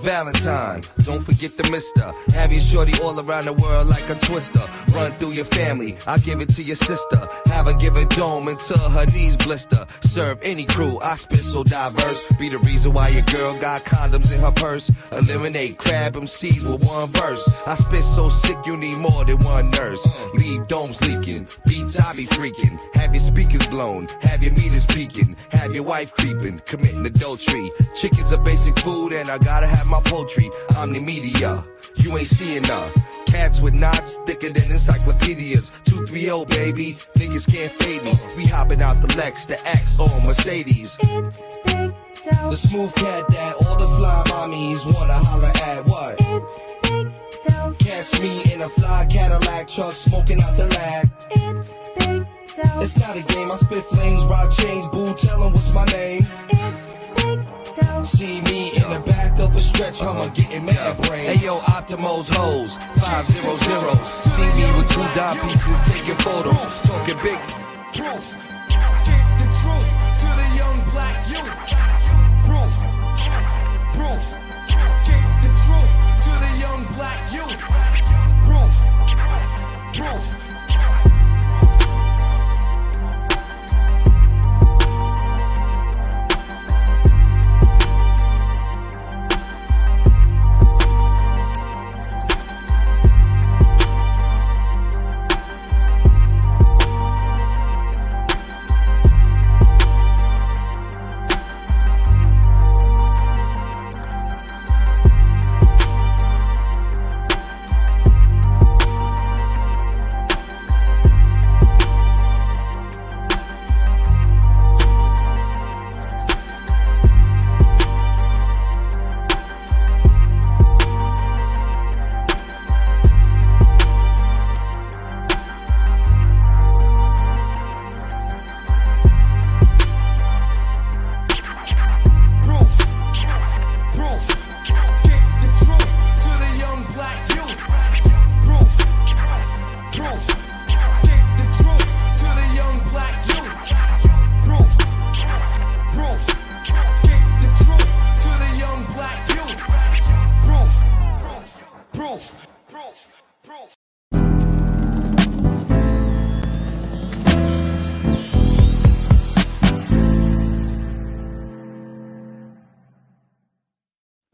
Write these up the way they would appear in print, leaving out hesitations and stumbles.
Valentine. Don't forget the mister. Have your shorty all around the world like a twister. Run through your family, I'll give it to your sister. Have her give a dome until her knees blister. Serve any crew, I spit so diverse. Be the reason why your girl got condoms in her purse. Eliminate crab MCs with one verse. I spit so sick you need more than one nurse. Leave domes leaking, beats I be freaking. Have your speakers blown, have your meters peaking. Have your wife creeping, committing adultery. Chicken's a basic food and I gotta have my poultry. I'm the media, you ain't seeing her. Cats with knots thicker than encyclopedias. 230 baby, niggas can't fade me. We hopping out the Lex, the X or Mercedes. It's Big Delph. The smooth cat that all the fly mommies wanna holler at. What? It's Big Delph. Catch me in a fly Cadillac truck smoking out the lag. It's Big Delph. It's not a game, I spit flames, rock chains, boo, tell 'em what's my name. It's Big Delph. See me in the back of a stretch Hummer getting mad brain. Hey yo, Optimo's hoes, 500. See me with 2 dime pieces taking photos, talking big. Proof. Get the truth to the young black youth. Proof. Proof. Get the truth to the young black youth. Proof. Proof.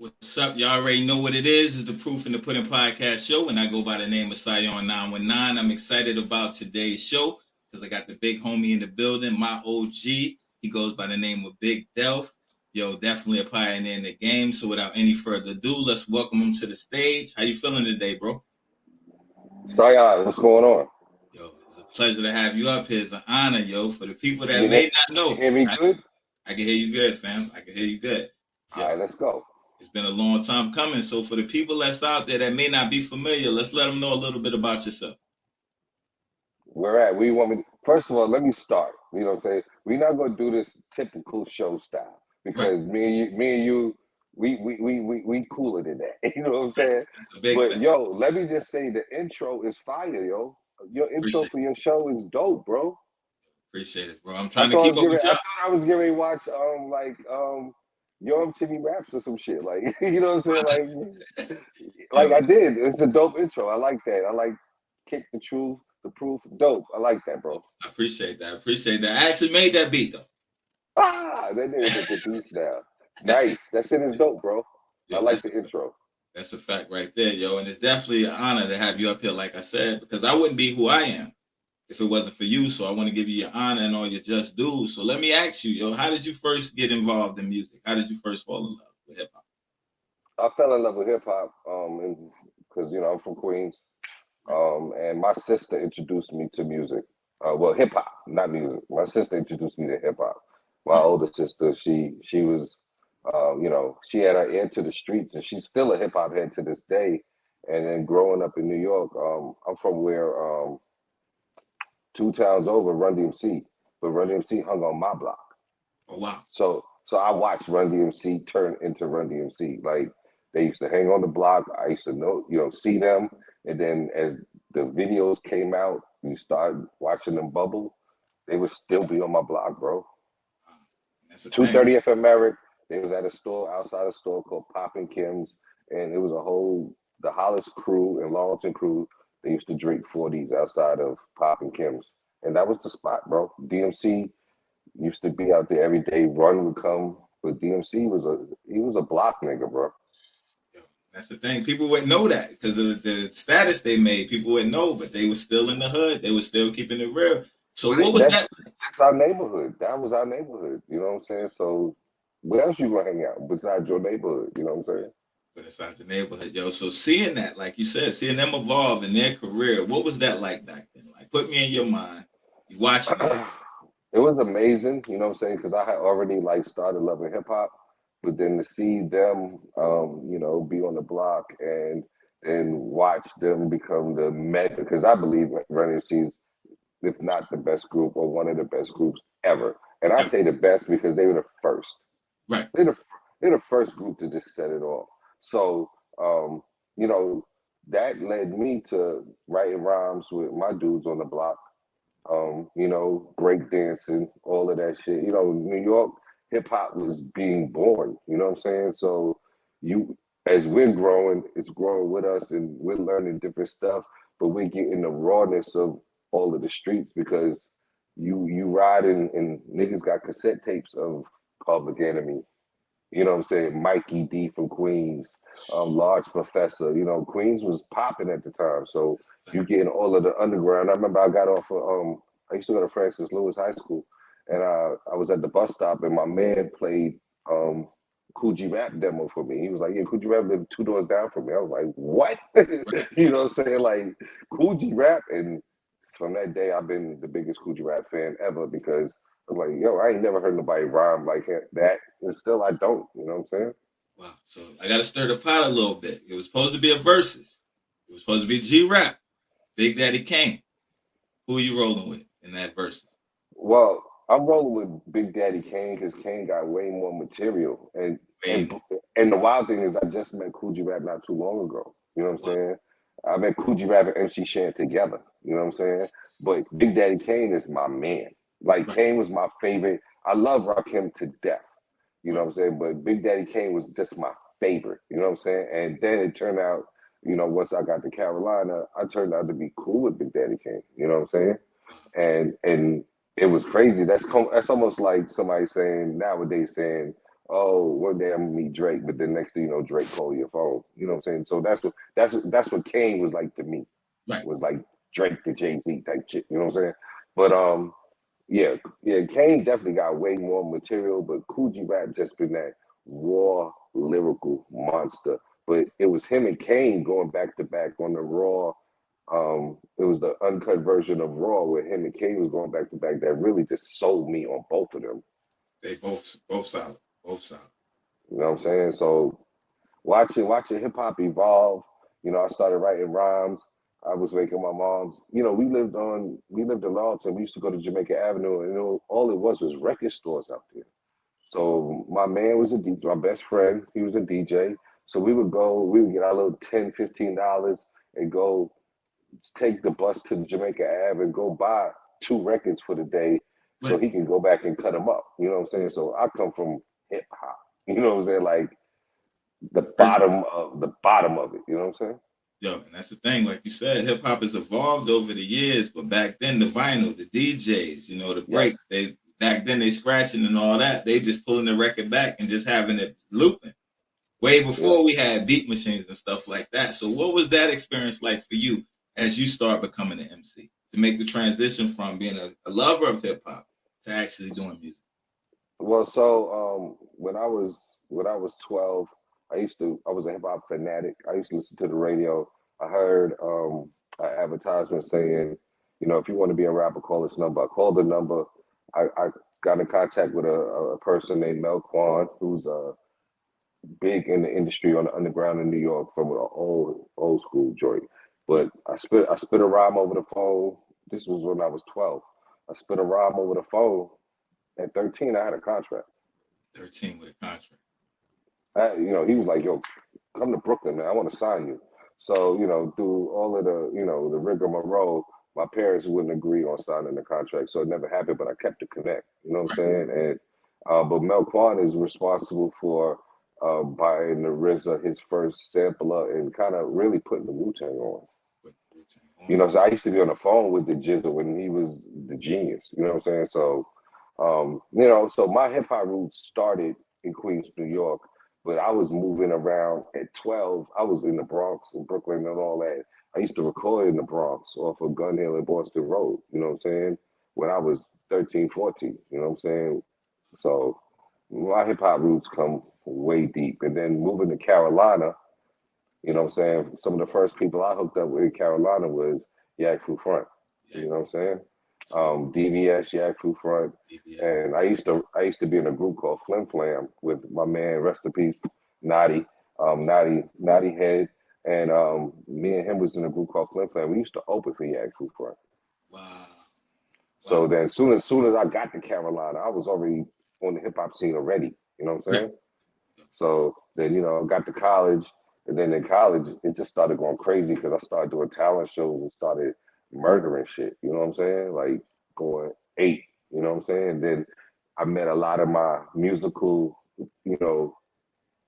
What's up? Y'all already know what it is. It's the Proof in the Pudding podcast show, and I go by the name of Sion 919. I'm excited about today's show because I got the big homie in the building, my OG. He goes by the name of Big Delph. Yo, definitely a pioneer in the game. So without any further ado, let's welcome him to the stage. How you feeling today, bro? Sion, what's going on? Yo, it's a pleasure to have you up here. It's an honor, yo. For the people that may not know, you hear me good? I can hear you good, fam. I can hear you good. All right, let's go. It's been a long time coming. So for the people that's out there that may not be familiar, let's let them know a little bit about yourself. Where at? We want me. First of all, let me start. You know what I'm saying? We're not gonna do this typical show style because Right. me and you, we cooler than that. You know what I'm saying? That's a big But thing. yo, let me just say the intro is fire, yo. Your intro Appreciate for your show is dope, bro. Appreciate it, bro. I'm I trying to thought keep up with I y'all. thought I was gonna watch Yo MTV Raps or some shit. Like, you know what I'm saying? Like I did. It's a dope intro. I like that. I like Kick the Truth, the Proof. Dope. I like that, bro. I appreciate that. I actually made that beat though. Ah, that nigga hit the beats now. Nice. That shit is dope, bro. Yo, I like that's- the intro. That's a fact right there, yo. And it's definitely an honor to have you up here, like I said, because I wouldn't be who I am if it wasn't for you. So I want to give you your honor and all your just dues. So let me ask you, yo, how did you first get involved in music? How did you first fall in love with hip hop? I fell in love with hip hop, because you know I'm from Queens, and my sister introduced me to music. Well, hip hop, not music. My sister introduced me to hip hop. My older sister, she was, she had her ear to the streets, and she's still a hip hop head to this day. And then growing up in New York, I'm from where 2 towns over, Run DMC, but Run DMC hung on my block. Oh wow. So I watched Run DMC turn into Run DMC. Like they used to hang on the block. I used to see them. And then as the videos came out, you started watching them bubble. They would still be on my block, bro. That's a 230 FM Merrick, They was at a store outside a store called Poppin' Kim's, and it was a whole the Hollis crew and Lawton crew. They used to drink 40s outside of Poppin' Kim's, and that was the spot, bro. DMC used to be out there every day. Run would come, but DMC was a block nigga, bro. Yo, that's the thing. People wouldn't know that because of the status they made. People wouldn't know, but they were still in the hood. They were still keeping it real. So what was that? That's our neighborhood. That was our neighborhood. You know what I'm saying? So where else you gonna hang out besides your neighborhood? You know what I'm saying? But inside the neighborhood, yo. So seeing that, like you said, seeing them evolve in their career, what was that like back then? Like, put me in your mind. You watching it? It was amazing, you know what I'm saying? Because I had already like started loving hip hop, but then to see them, be on the block and watch them become the mega. Because I believe Run DMC, if not the best group or one of the best groups ever. And I Yeah, say the best because they were the first. right. They're the they're the first group to just set it off. So um, you know, that led me to writing rhymes with my dudes on the block, break dancing, all of that shit. New York hip hop was being born, you know what I'm saying? So you as we're growing, it's growing with us and we're learning different stuff, but we're getting the rawness of all of the streets because you ride and niggas got cassette tapes of Public Enemy, you know what I'm saying? Mikey D from Queens, Large Professor. Queens was popping at the time. So you getting all of the underground. I remember I got off of I used to go to Francis Lewis High School and I was at the bus stop and my man played um Coogee Rap demo for me. He was like, yeah, Coogee Rap lived two doors down from me. I was like, what? You know what I'm saying? Like Coogee Rap. And from that day I've been the biggest Coogee Rap fan ever because I was like, yo, I ain't never heard nobody rhyme like that. And still I don't, you know what I'm saying? Wow. So I got to stir the pot a little bit. It was supposed to be a versus. It was supposed to be G Rap, Big Daddy Kane. Who are you rolling with in that versus? Well, I'm rolling with Big Daddy Kane because Kane got way more material. And and Wait, and the wild thing is I just met Coogee Rap not too long ago. You know what I'm what? saying? I met Coogee Rap and MC Shan together. You know what I'm saying? But Big Daddy Kane is my man. Like Right, Kane was my favorite. I love Rakim to death. You know right, what I'm saying? But Big Daddy Kane was just my favorite. You know what I'm saying? And then it turned out, once I got to Carolina, I turned out to be cool with Big Daddy Kane. You know what I'm saying? And it was crazy. That's almost like somebody saying nowadays saying, "Oh, one day I'm gonna meet Drake," but then next thing you know, Drake call your phone. You know what I'm saying? So that's what Kane was like to me. right. Was like Drake to Jay-Z type shit. You know what I'm saying? But yeah, yeah, Kane definitely got way more material, but Coogee Rap just been that raw lyrical monster. But it was him and Kane going back to back on the raw. It was the uncut version of Raw where him and Kane was going back to back that really just sold me on both of them. They both solid. Both solid. You know what I'm saying? So watching hip hop evolve. I started writing rhymes. I was making my mom's. We lived in Lawton. We used to go to Jamaica Avenue, and all it was record stores out there. So my man was a DJ, my best friend, he was a DJ. So we would get our little $10, $15 and go take the bus to Jamaica Ave and go buy two records for the day so Right. he can go back and cut them up. You know what I'm saying? So I come from hip hop. You know what I'm saying? Like the bottom of it. You know what I'm saying? Yo, and that's the thing. Like you said, hip hop has evolved over the years, but back then the vinyl, the DJs, the Yes. breaks, they back then they scratching and all that. They just pulling the record back and just having it looping. Way Yeah. before we had beat machines and stuff like that. So what was that experience like for you as you start becoming an MC to make the transition from being a lover of hip hop to actually doing music? Well, so when I was 12, I was a hip hop fanatic. I used to listen to the radio. I heard an advertisement saying, if you want to be a rapper, call this number. I called the number. I got in contact with a person named Mel Kwan, who's big in the industry on the underground in New York from an old school joint. But I spit a rhyme over the phone. This was when I was 12. I spit a rhyme over the phone. At 13, I had a contract. 13 with a contract. He was like, "Yo, come to Brooklyn, man. I want to sign you." So, through all of the rigmarole, my parents wouldn't agree on signing the contract, so it never happened. But I kept the connect. You know what I'm Right. saying? And But Melquan is responsible for buying the RZA his first sampler and kind of really putting the Wu Tang on. Put Wu-Tang You on. know, so I used to be on the phone with the Jizzle when he was the genius. You know what I'm saying? So, you know, so my hip hop roots started in Queens, New York, but I was moving around at 12. I was in the Bronx and Brooklyn and all that. I used to record in the Bronx off of Gun Hill and Boston Road. You know what I'm saying? When I was 13, 14. You know what I'm saying? So my hip hop roots come way deep. And then moving to Carolina, you know what I'm saying? Some of the first people I hooked up with in Carolina was Yak Fu Front. Yeah, You know what I'm saying? absolutely. DVS, Yak Fu Front. DBS. And I used to be in a group called Flim Flam with my man, rest in peace, Naughty, Naughty Head. And me and him was in a group called Flim Flam. We used to open for Yak Fu Front. Wow. Wow. So then soon as I got to Carolina, I was already on the hip hop scene already. You know what I'm Right. saying? So then, you know, I got to college, and then in college, it just started going crazy because I started doing talent shows and started murdering shit. You know what I'm saying? Like going eight. You know what I'm saying? Then I met a lot of my musical, you know,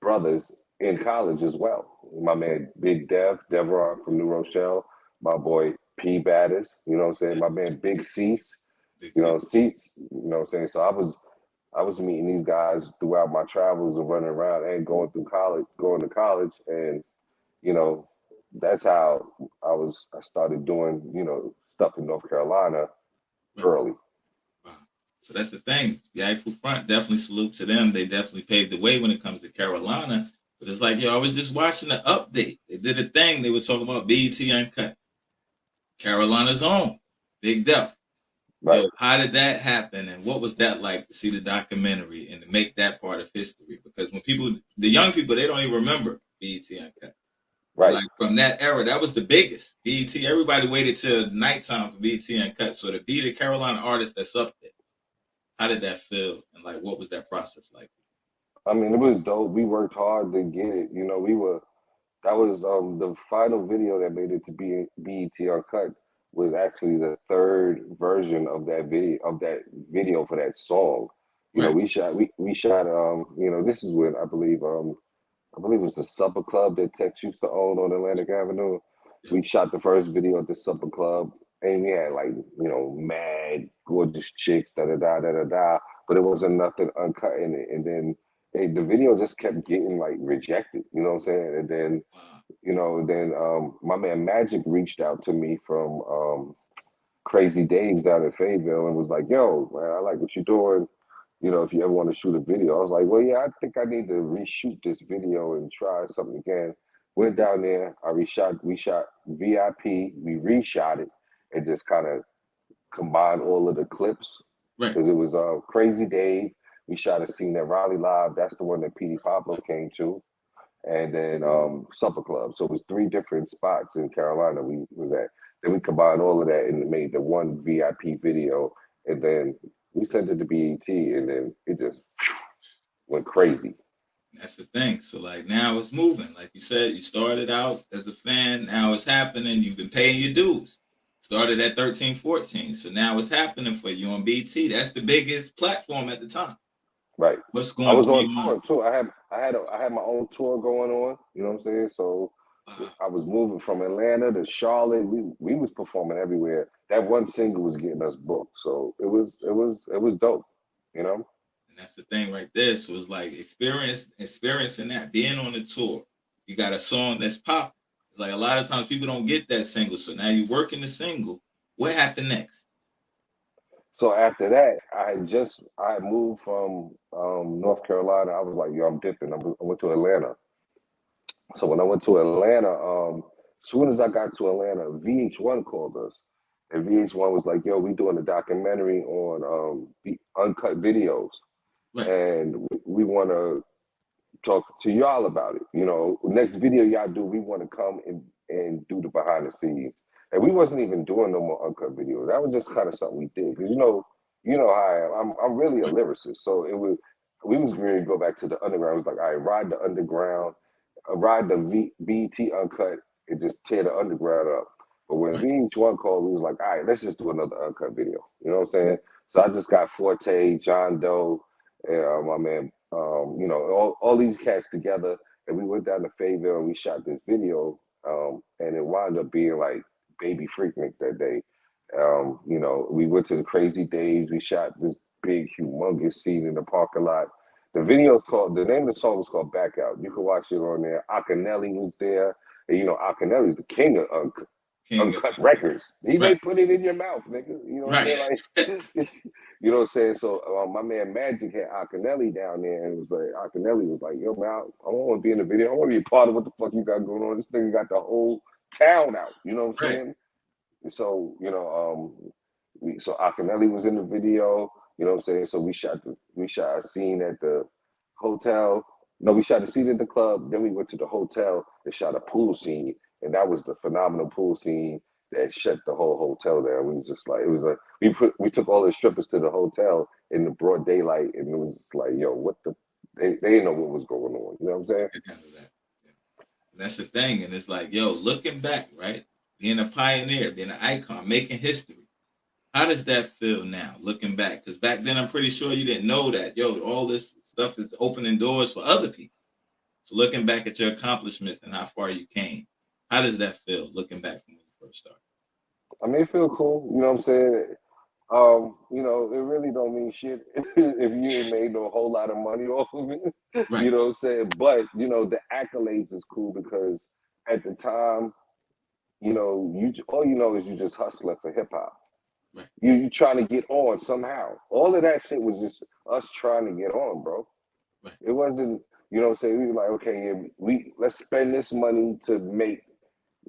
brothers in college as well. My man Big Devron from New Rochelle, my boy P Batters. You know what I'm saying? My man Big Cease. Big You C. know, Cease. You know what I'm saying? So I was meeting these guys throughout my travels and running around and going to college, and you know, that's how I started doing, you know, stuff in North Carolina Right. early. Wow. So that's the thing. The actual front, definitely salute to them. They definitely paved the way when it comes to Carolina. But it's like, yo, I was just watching the update. They did a thing. They were talking about BET Uncut. Carolina's own. Big Delph. Right. Yo, how did that happen? And what was that like to see the documentary and to make that part of history? Because when people, the young people, they don't even remember BET Uncut. But Right. like from that era, that was the biggest. BET, everybody waited till nighttime for BET Uncut. So to be the Carolina artist that's up there, how did that feel? And like, what was that process like? I mean, it was dope. We worked hard to get it. You know, that was the final video that made it to BET Uncut was actually the third version of that video for that song. You know, Right. we shot you know, this is when I believe it was the Supper Club that Tex used to own on Atlantic Avenue. Yeah. We shot the first video at the Supper Club, and we had like, you know, mad gorgeous chicks, da da da da da da. But it wasn't nothing uncut in it. And then the video just kept getting like rejected. You know what I'm saying? And then Wow. my man Magic reached out to me from Crazy Dave's down in Fayetteville and was like, "Yo, man, I like what you're doing. You know, if you ever want to shoot a video." I was like, "Well, yeah, I think I need to reshoot this video and try something again." Went down there, we shot VIP, we reshot it, and just kind of combined all of the clips Right. because it was Crazy Dave. We shot a scene at Raleigh Live. That's the one that Petey Pablo came to, and then Supper Club. So it was three different spots in Carolina we was at. Then we combined all of that and made the one VIP video, and then we sent it to BET, and then it just went crazy. That's the thing. So like now it's moving. Like you said, you started out as a fan. Now it's happening. You've been paying your dues. Started at 13, 14. So now it's happening for you on BT. That's the biggest platform at the time. Right. What's I going was through on your mind? tour too. I had my own tour going on. You know what I'm saying? So Wow. I was moving from Atlanta to Charlotte. We was performing everywhere. That one single was getting us booked. So it was dope. You know. And that's the thing right there. So it's like experiencing that, being on the tour. You got a song that's popping. It's like a lot of times people don't get that single. So now you're working the single. What happened next? So after that, I had moved from North Carolina. I was like, yo, I'm dipping. I went to Atlanta. So when I went to Atlanta, as soon as I got to Atlanta, VH1 called us, and VH1 was like, "Yo, we doing a documentary on uncut videos, Right. and we want to talk to y'all about it. You know, next video y'all do, we want to come and do the behind the scenes." And we wasn't even doing no more uncut videos. That was just kind of something we did because you know how I am. I'm really a Right. lyricist, so we was ready to go back to the underground. It was like, all right, ride the underground, ride the BT uncut, and just tear the underground up. But when Right. VH1 called, we was like, all right, let's just do another uncut video. You know what I'm saying? So I just got Forte, John Doe, and my man, all these cats together, and we went down to Fayetteville and we shot this video, and it wound up being like Baby Freaknik that day. We went to the Crazy Days. We shot this big, humongous scene in the parking lot. The name of the song is called Back Out. You can watch it on there. Akinelli was there. And Akinelli's the king of King of, uncut records. He may right, put it in your mouth, nigga. You know what I'm right, saying? Like, you know what I'm saying? So my man Magic had Akinelli down there, and it was like Akinelli was like, "Yo, man, I don't want to be in the video. I want to be a part of what the fuck you got going on. This nigga got the whole town out." You know what I'm right. saying? So so Akinelli was in the video. You know what I'm saying? So we shot a scene at the hotel. No, we shot a scene at the club. Then we went to the hotel and shot a pool scene, and that was the phenomenal pool scene that shut the whole hotel down. We was just like, it was like we took all the strippers to the hotel in the broad daylight, and it was just like, yo, what the they didn't know what was going on. You know what I'm saying? That. Yeah. That's the thing, and it's like, yo, looking back, right, being a pioneer, being an icon, making history. How does that feel now, looking back? Because back then, I'm pretty sure you didn't know that, yo, all this stuff is opening doors for other people. So looking back at your accomplishments and how far you came, how does that feel, looking back from when you first started? I mean, it feel cool. You know what I'm saying? It really don't mean shit if you ain't made no whole lot of money off of it. Right, You know what I'm saying? But the accolades is cool because at the time, all you know is you just hustling for hip hop. right, You trying to get on somehow. All of that shit was just us trying to get on, bro. right. It wasn't, you know what I'm saying? We were like, okay, yeah, let's spend this money to make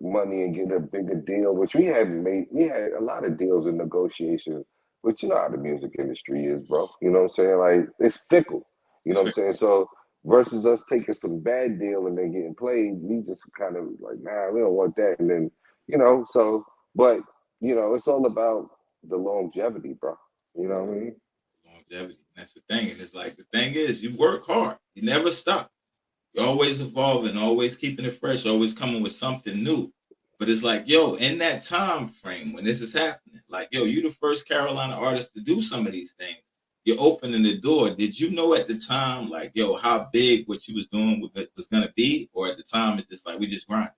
money and get a bigger deal, which we had a lot of deals and negotiations, but you know how the music industry is, bro. You know what I'm saying? Like it's fickle. You know It's what I'm fair. saying? So versus us taking some bad deal and then getting played, we just kind of like, nah, we don't want that. And then, but it's all about the longevity, bro. You know what I mean? Longevity. That's the thing. And it's like, the thing is, you work hard. You never stop. You're always evolving, always keeping it fresh, always coming with something new. But it's like, yo, in that time frame when this is happening, like, yo, you the first Carolina artist to do some of these things. You're opening the door. Did you know at the time, like, yo, how big what you was doing was gonna be? Or at the time, it's just like we just grind.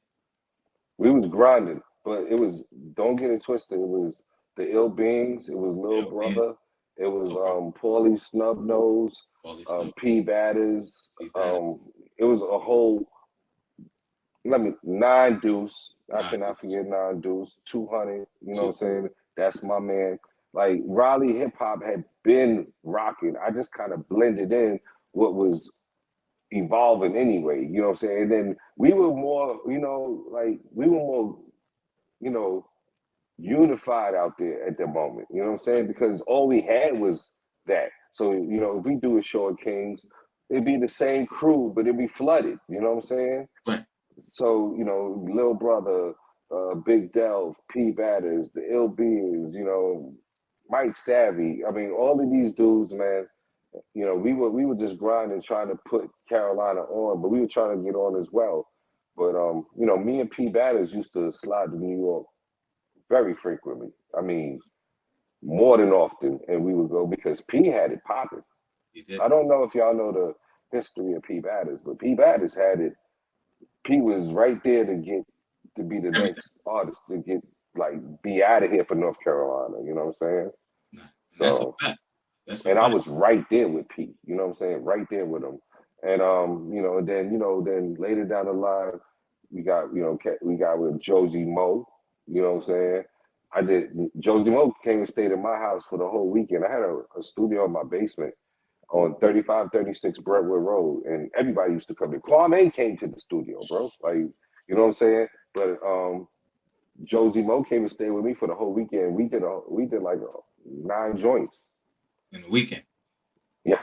We was grinding, but it was don't get it twisted. It was the Ill Beings. It was Lil Yo, man, Brother. It was okay, Paulie Snubnose, all these stuff, P Batters. be bad. It was a whole. Nine Deuce. I Nah, cannot dudes. forget Nine Deuce. 200. You know what I'm Two. saying? That's my man. Like Raleigh hip hop had been rocking. I just kind of blended in what was evolving anyway. You know what I'm saying? And then we were more, like we were more, you know, unified out there at the moment. You know what I'm Right, saying? Because all we had was that. So, if we do a show at Kings, it'd be the same crew, but it'd be flooded. You know what I'm saying? right. So, Lil Brother, Big Delph, P Batters, the Ill Beings, Mike Savvy. I mean, all of these dudes, man, we were just grinding, trying to put Carolina on, but we were trying to get on as well. But me and P Batters used to slide to New York very frequently. I mean, more than often, and we would go because P had it popping. He did I don't know if y'all know the history of P Batters, but P Batters had it. P was right there to be the everything. next artist to get like be out of here for North Carolina. You know what I'm saying? Nah, and that's a So, fact. That's a and I fact. was right there with P. You know what I'm saying? Right there with him. And then later down the line, we got with Josie Mo. You know what I'm saying? Josie Mo came and stayed in my house for the whole weekend. I had a studio in my basement on 3536 Brentwood Road, and everybody used to come to. Kwame came to the studio, bro. Like, you know what I'm saying? But Josie Mo came and stayed with me for the whole weekend. We did like 9 joints. In the weekend. Yeah,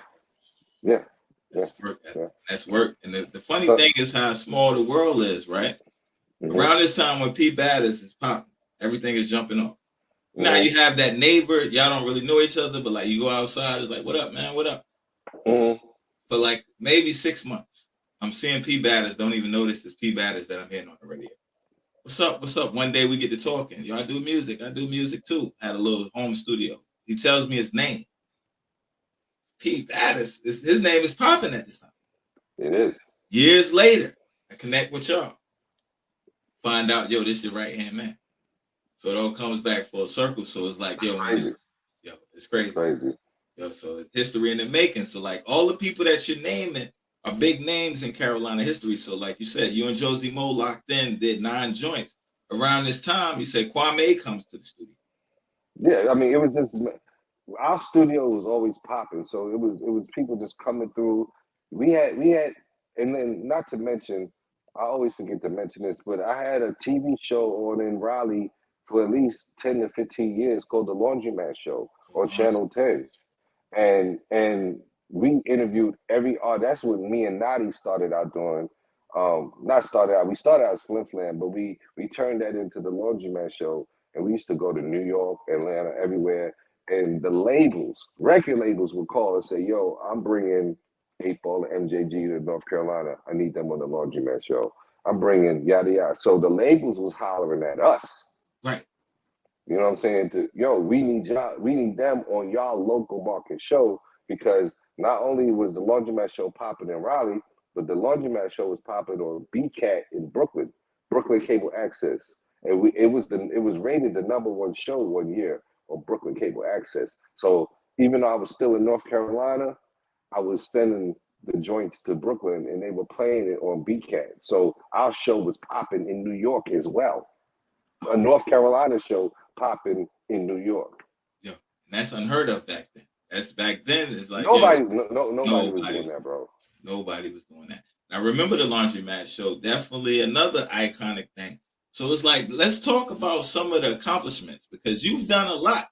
yeah, yeah, That's work. yeah. That's work. And the funny So, thing is how small the world is, right? mhm, Around this time when P Baddest is popping, everything is jumping off. Now mhm, you have that neighbor, y'all don't really know each other, but like you go outside, it's like, what up, man? What up? mhm. For like maybe 6 months, I'm seeing P Baddest, don't even notice it's P Baddest that I'm hearing on the radio. What's up? What's up? One day we get to talking. Yo, I do music. I do music too. Had a little home studio. He tells me his name. Pete, his name is popping at this time. It is. Years later, I connect with y'all. Find out, yo, this your right hand man. So it all comes back full circle. So it's like, yo, it's crazy. Crazy. Yo, so it's history in the making. So like all the people that you're naming are big names in Carolina history. So like you said, you and Josie Moe locked in, did 9 joints. Around this time, you said Kwame comes to the studio. Yeah, I mean, it was just our studio was always popping, so it was people just coming through. We had, and then not to mention, I always forget to mention this, but I had a TV show on in Raleigh for at least 10 to 15 years called The Laundromat Show on Channel 10, and we interviewed every art. That's what me and Nadi started out doing. Not started out. We started out as Flim Flam, but we turned that into the Laundromat Show, and we used to go to New York, Atlanta, everywhere. And the labels, record labels, would call and say, "Yo, I'm bringing 8 Ball and MJG to North Carolina. I need them on the Laundromat Show. I'm bringing yada yada." So the labels was hollering at us. Right. You know what I'm saying? Yo, we need them on y'all local market show, because not only was the Laundromat Show popping in Raleigh, but the Laundromat Show was popping on BCAT in Brooklyn Cable Access, and it was rated the #1 show one year on Brooklyn Cable Access. So even though I was still in North Carolina, I was sending the joints to Brooklyn, and they were playing it on BCAT. So our show was popping in New York as well. A North Carolina show popping in New York. Yeah, and that's unheard of back then. That's back then. It's like nobody was doing that, bro. Nobody was doing that. Now remember the Laundromat Show, definitely another iconic thing. So it's like, let's talk about some of the accomplishments, because you've done a lot.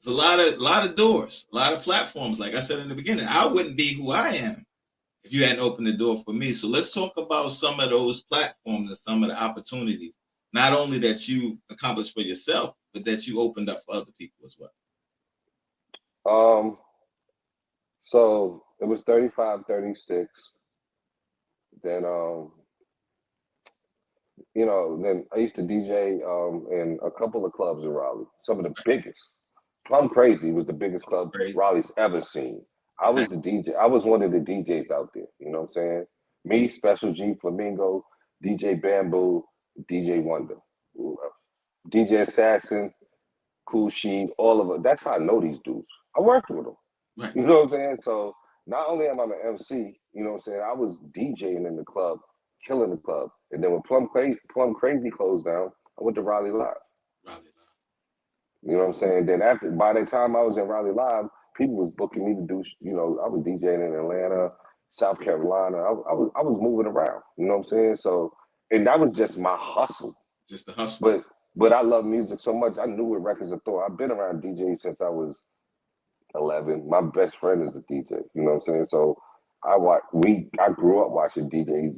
There's a lot of doors, a lot of platforms. Like I said in the beginning, I wouldn't be who I am if you hadn't opened the door for me. So let's talk about some of those platforms and some of the opportunities, not only that you accomplished for yourself, but that you opened up for other people as well. So it was 35, 36. Then then I used to DJ in a couple of clubs in Raleigh, some of the biggest. Plum Crazy was the biggest club Raleigh's ever seen. I was the DJ. I was one of the DJs out there. You know what I'm saying? Me, Special G, Flamingo, DJ Bamboo, DJ Wonder, DJ Assassin, Cool Sheet, all of them. That's how I know these dudes. I worked with them. Right. You know what I'm saying? So not only am I an MC, you know what I'm saying, I was DJing in the club, killing the club. And then when Plum Crazy closed down, I went to Raleigh Live. You know what I'm saying? Then by the time I was in Raleigh Live, people was booking me to do, I was DJing in Atlanta, South Carolina. I was moving around. You know what I'm saying? So, and that was just my hustle. Just the hustle. But I love music so much. I knew what records to throw. I've been around DJs since I was 11. My best friend is a DJ. You know what I'm saying? So I grew up watching DJs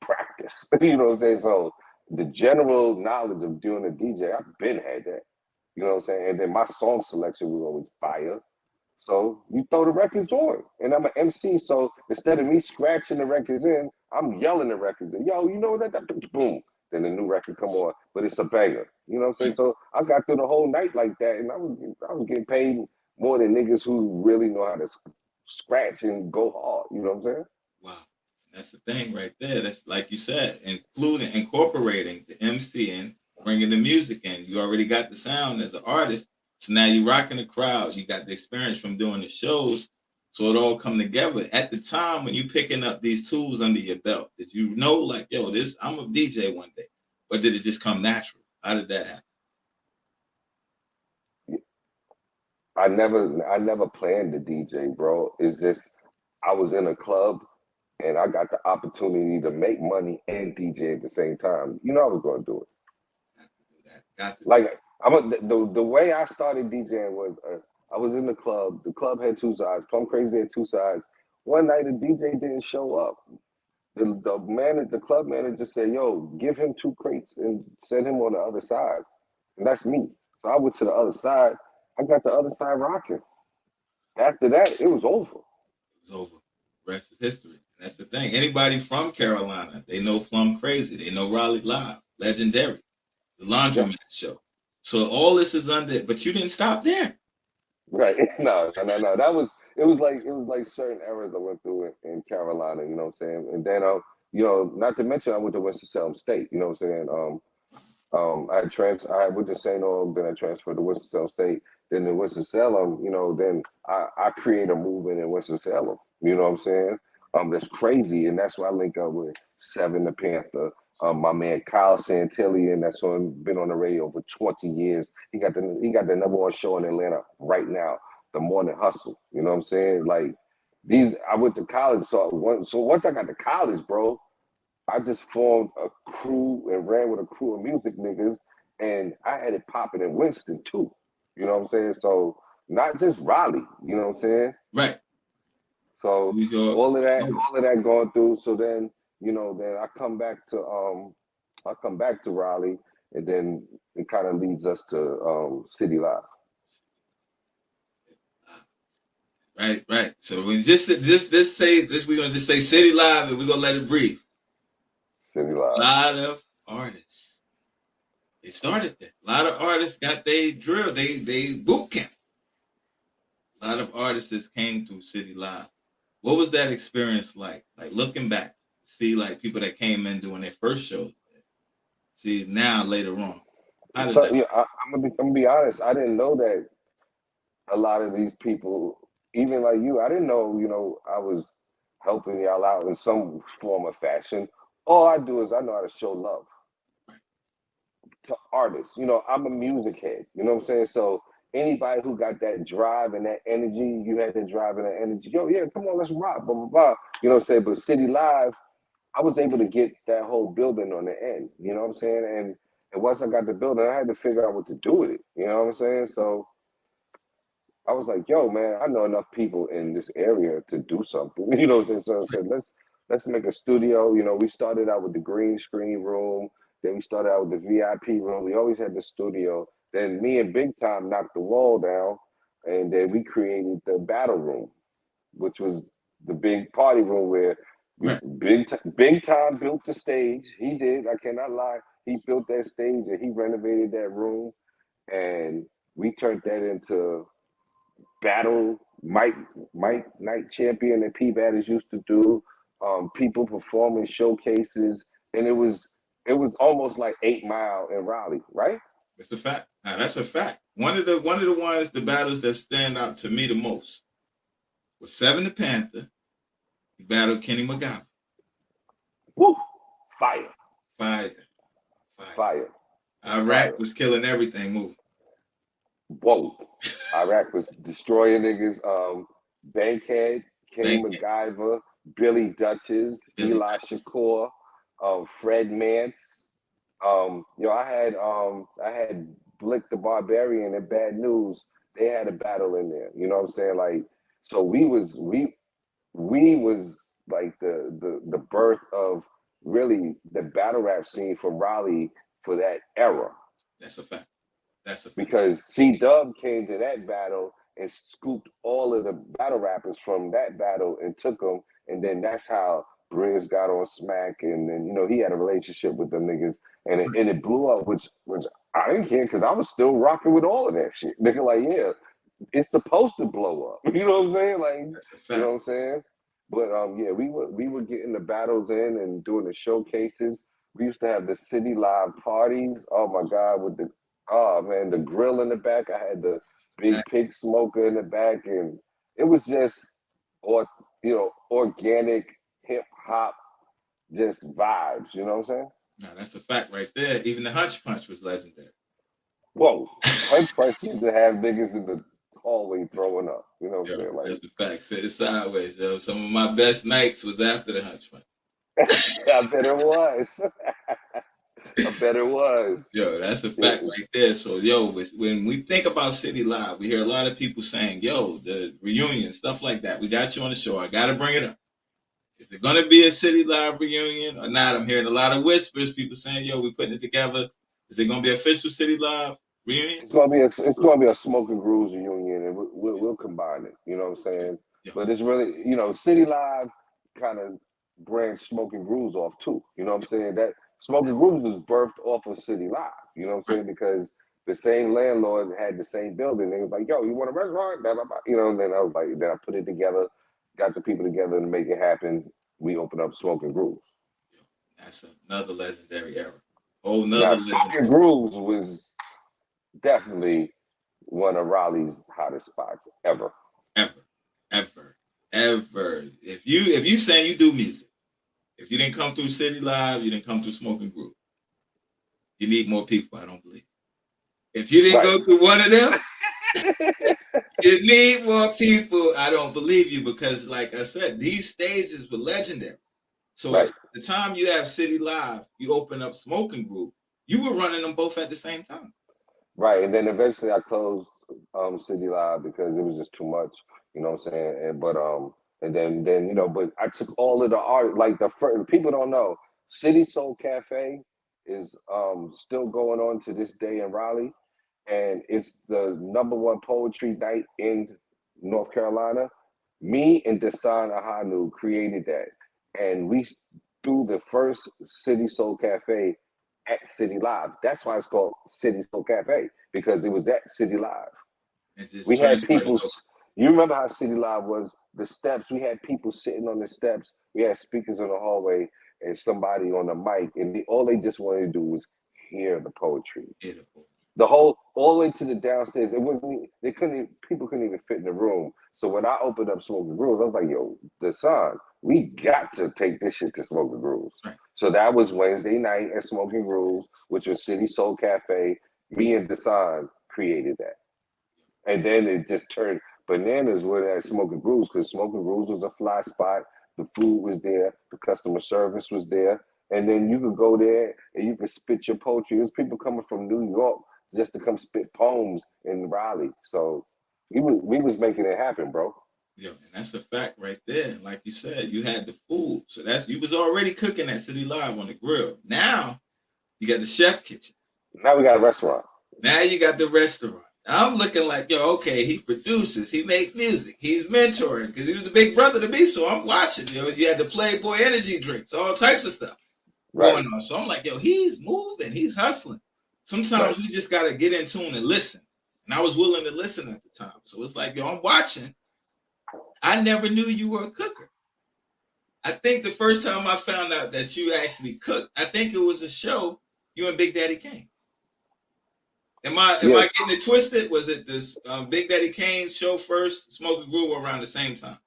practice. You know what I'm saying? So the general knowledge of doing a DJ, I've been had that. You know what I'm saying? And then my song selection was always fire. So you throw the records on. And I'm an MC, so instead of me scratching the records in, I'm yelling the records in. Yo, you know that boom. Then the new record come on, but it's a banger. You know what I'm saying? So I got through the whole night like that, and I was getting paid more than niggas who really know how to scratch and go hard. You know what I'm saying? Wow. That's the thing right there. That's like you said, incorporating the MC in, bringing the music in. You already got the sound as an artist. So now you're rocking the crowd. You got the experience from doing the shows. So it all come together. At the time when you picking up these tools under your belt, did you know like, yo, I'm a DJ one day? Or did it just come natural? How did that happen? I never planned to DJ, bro. It's just I was in a club and I got the opportunity to make money and DJ at the same time. You know I was gonna do it. Got to do like the way I started DJing was I was in the club. The club had 2 sides. Plum Crazy had 2 sides. One night the DJ didn't show up. The club manager said, "Yo, give him 2 crates and send him on the other side." And that's me. So I went to the other side. I got the other side rocking. After that, it was over. It was over. The rest is history. And that's the thing. Anybody from Carolina, they know Plum Crazy. They know Raleigh Live, Legendary, the Laundromat Show. So all this is under, but you didn't stop there. Right. No. That it was like certain eras I went through in Carolina, you know what I'm saying? And then not to mention I went to Winston-Salem State, you know what I'm saying? I went to St. Aug, then I transferred to Winston-Salem State. Then in Winston-Salem, then I create a movement in Winston-Salem. You know what I'm saying? That's crazy, and that's why I link up with Seven the Panther, my man Kyle Santillian, been on the radio for 20 years. He got the number one show in Atlanta right now, The Morning Hustle. You know what I'm saying? Like I went to college, so once I got to college, bro, I just formed a crew and ran with a crew of music niggas, and I had it popping in Winston too. You know what I'm saying? So not just Raleigh. You know what I'm saying? Right. So New York. all of that going through. So then then I come back to Raleigh, and then it kind of leads us to City Live. Right. So we just say this. We're gonna just say City Live, and we're gonna let it breathe. City A Live. lot of artists. They started there. A lot of artists got they drill. They boot camp. A lot of artists that came through City Live. What was that experience like? Like looking back, see like people that came in doing their first shows. See now later on. How did So that? yeah, I'm gonna be honest. I didn't know that a lot of these people, even like you, I didn't know, I was helping y'all out in some form or fashion. All I do is I know how to show love to artists. I'm a music head, you know what I'm saying? So anybody who got that drive and that energy, you had that drive and that energy, yo, yeah, come on, let's rock, blah, blah, blah. You know what I'm saying? But City Live, I was able to get that whole building on the end, you know what I'm saying? And once I got the building, I had to figure out what to do with it, you know what I'm saying? So I was like, yo, man, I know enough people in this area to do something. You know what I'm saying? So I said, let's make a studio. We started out with the green screen room. Then we started out with the VIP room. We always had the studio. Then me and Big Time knocked the wall down, and then we created the battle room, which was the big party room where Right. Big Time built the stage. He did. I cannot lie. He built that stage and he renovated that room, and we turned that into battle Mike Night Champion that P Batters used to do. People performing showcases, and it was almost like 8 Mile in Raleigh, right? That's a fact. Now, that's a fact. One of the ones, the battles that stand out to me the most was Seven the Panther. He battled Kenny McGovern. Woo! Fire. Fire. Fire. Iraq was killing everything moving. Whoa. Iraq was destroying niggas. Bankhead, Kenny MacGyver, Billy Dutchess, Eli Shakur, Fred Mance. I had Blick the Barbarian and Bad News. They had a battle in there. You know what I'm saying? Like, so we was like the birth of really the battle rap scene from Raleigh for that era. That's a fact. Because C Dub came to that battle and scooped all of the battle rappers from that battle and took them, and then that's how Briz got on Smack, and then he had a relationship with them niggas, and it blew up, which I didn't care because I was still rocking with all of that shit. Nigga, like, yeah, it's supposed to blow up. You know what I'm saying? Like, you know what I'm saying? But yeah, we were getting the battles in and doing the showcases. We used to have the City Live parties. Oh my God, with the grill in the back. I had the big pig smoker in the back, and it was just organic hip hop, just vibes. You know what I'm saying? No, that's a fact right there. Even the Hunch Punch was legendary. Whoa, Hunch Punch used to have niggas in the hallway throwing up. You know what I'm saying? Like, that's a fact. Said it sideways, yo. Some of my best nights was after the Hunch Punch. I bet it was. I bet it was. Yo, that's a fact right there. So, yo, when we think about City Live, we hear a lot of people saying, yo, the reunion, stuff like that. We got you on the show. I got to bring it up. Is it going to be a City Live reunion or not? I'm hearing a lot of whispers, people saying, yo, we're putting it together. Is it going to be official City Live reunion? It's going to be a Smoking Grooves reunion, and we'll combine it. You know what I'm saying? Yeah. But it's really, City Live kind of branched Smoking Grooves off too. You know what I'm saying? That Smoking Grooves was birthed off of City Live. You know what I'm saying? Because the same landlord had the same building. They was like, yo, you want a restaurant? Blah, blah, blah. You know, and then I was like, then I put it together, got the people together to make it happen. We opened up Smoking Grooves. That's another legendary era. Whole nother Now, legendary Smoking Grooves was definitely one of Raleigh's hottest spots ever. ever. If you saying you do music, if you didn't come through City Live, you didn't come through Smoking Groove. You need more people, I don't believe. If you didn't go through one of them, you need more people. I don't believe you because, like I said, these stages were legendary. So at the time you have City Live, you open up Smoking Groove. You were running them both at the same time. Right, and then eventually I closed City Live because it was just too much. You know what I'm saying? And then you know, but I took all of the art. Like the first, people don't know, City Soul Cafe is still going on to this day in Raleigh, and it's the #1 poetry night in North Carolina. Me and Desan Ahanu created that, and we threw the first City Soul Cafe at City Live. That's why it's called City Soul Cafe, because it was at City Live. We had people. You remember how City Live was? The steps. We had people sitting on the steps. We had speakers in the hallway and somebody on the mic, and all they just wanted to do was hear the poetry. The whole, all the way to the downstairs. It wasn't. They couldn't. People couldn't even fit in the room. So when I opened up Smoking Grooves, I was like, "Yo, Desan, we got to take this shit to Smoking Grooves." So that was Wednesday night at Smoking Grooves, which was City Soul Cafe. Me and Desan created that. And then it just turned bananas with that Smoking Grooves, because Smoking Grooves was a fly spot. The food was there. The customer service was there. And then you could go there and you could spit your poetry. There's people coming from New York just to come spit poems in Raleigh. So we was making it happen, bro. Yeah, and that's a fact right there. Like you said, you had the food. So you was already cooking at City Live on the grill. Now you got the chef kitchen. Now we got a restaurant. Now you got the restaurant. I'm looking like, yo, okay, he produces, he makes music, he's mentoring, because he was a big brother to me, so I'm watching. You know, you had the Playboy energy drinks, all types of stuff going on. So I'm like, yo, he's moving, he's hustling. Sometimes we just got to get in tune and listen. And I was willing to listen at the time. So it's like, yo, I'm watching. I never knew you were a cooker. I think the first time I found out that you actually cooked, I think it was a show, you and Big Daddy Kane. Am I getting it twisted? Was it this Big Daddy Kane's show first, Smoking Groove around the same time?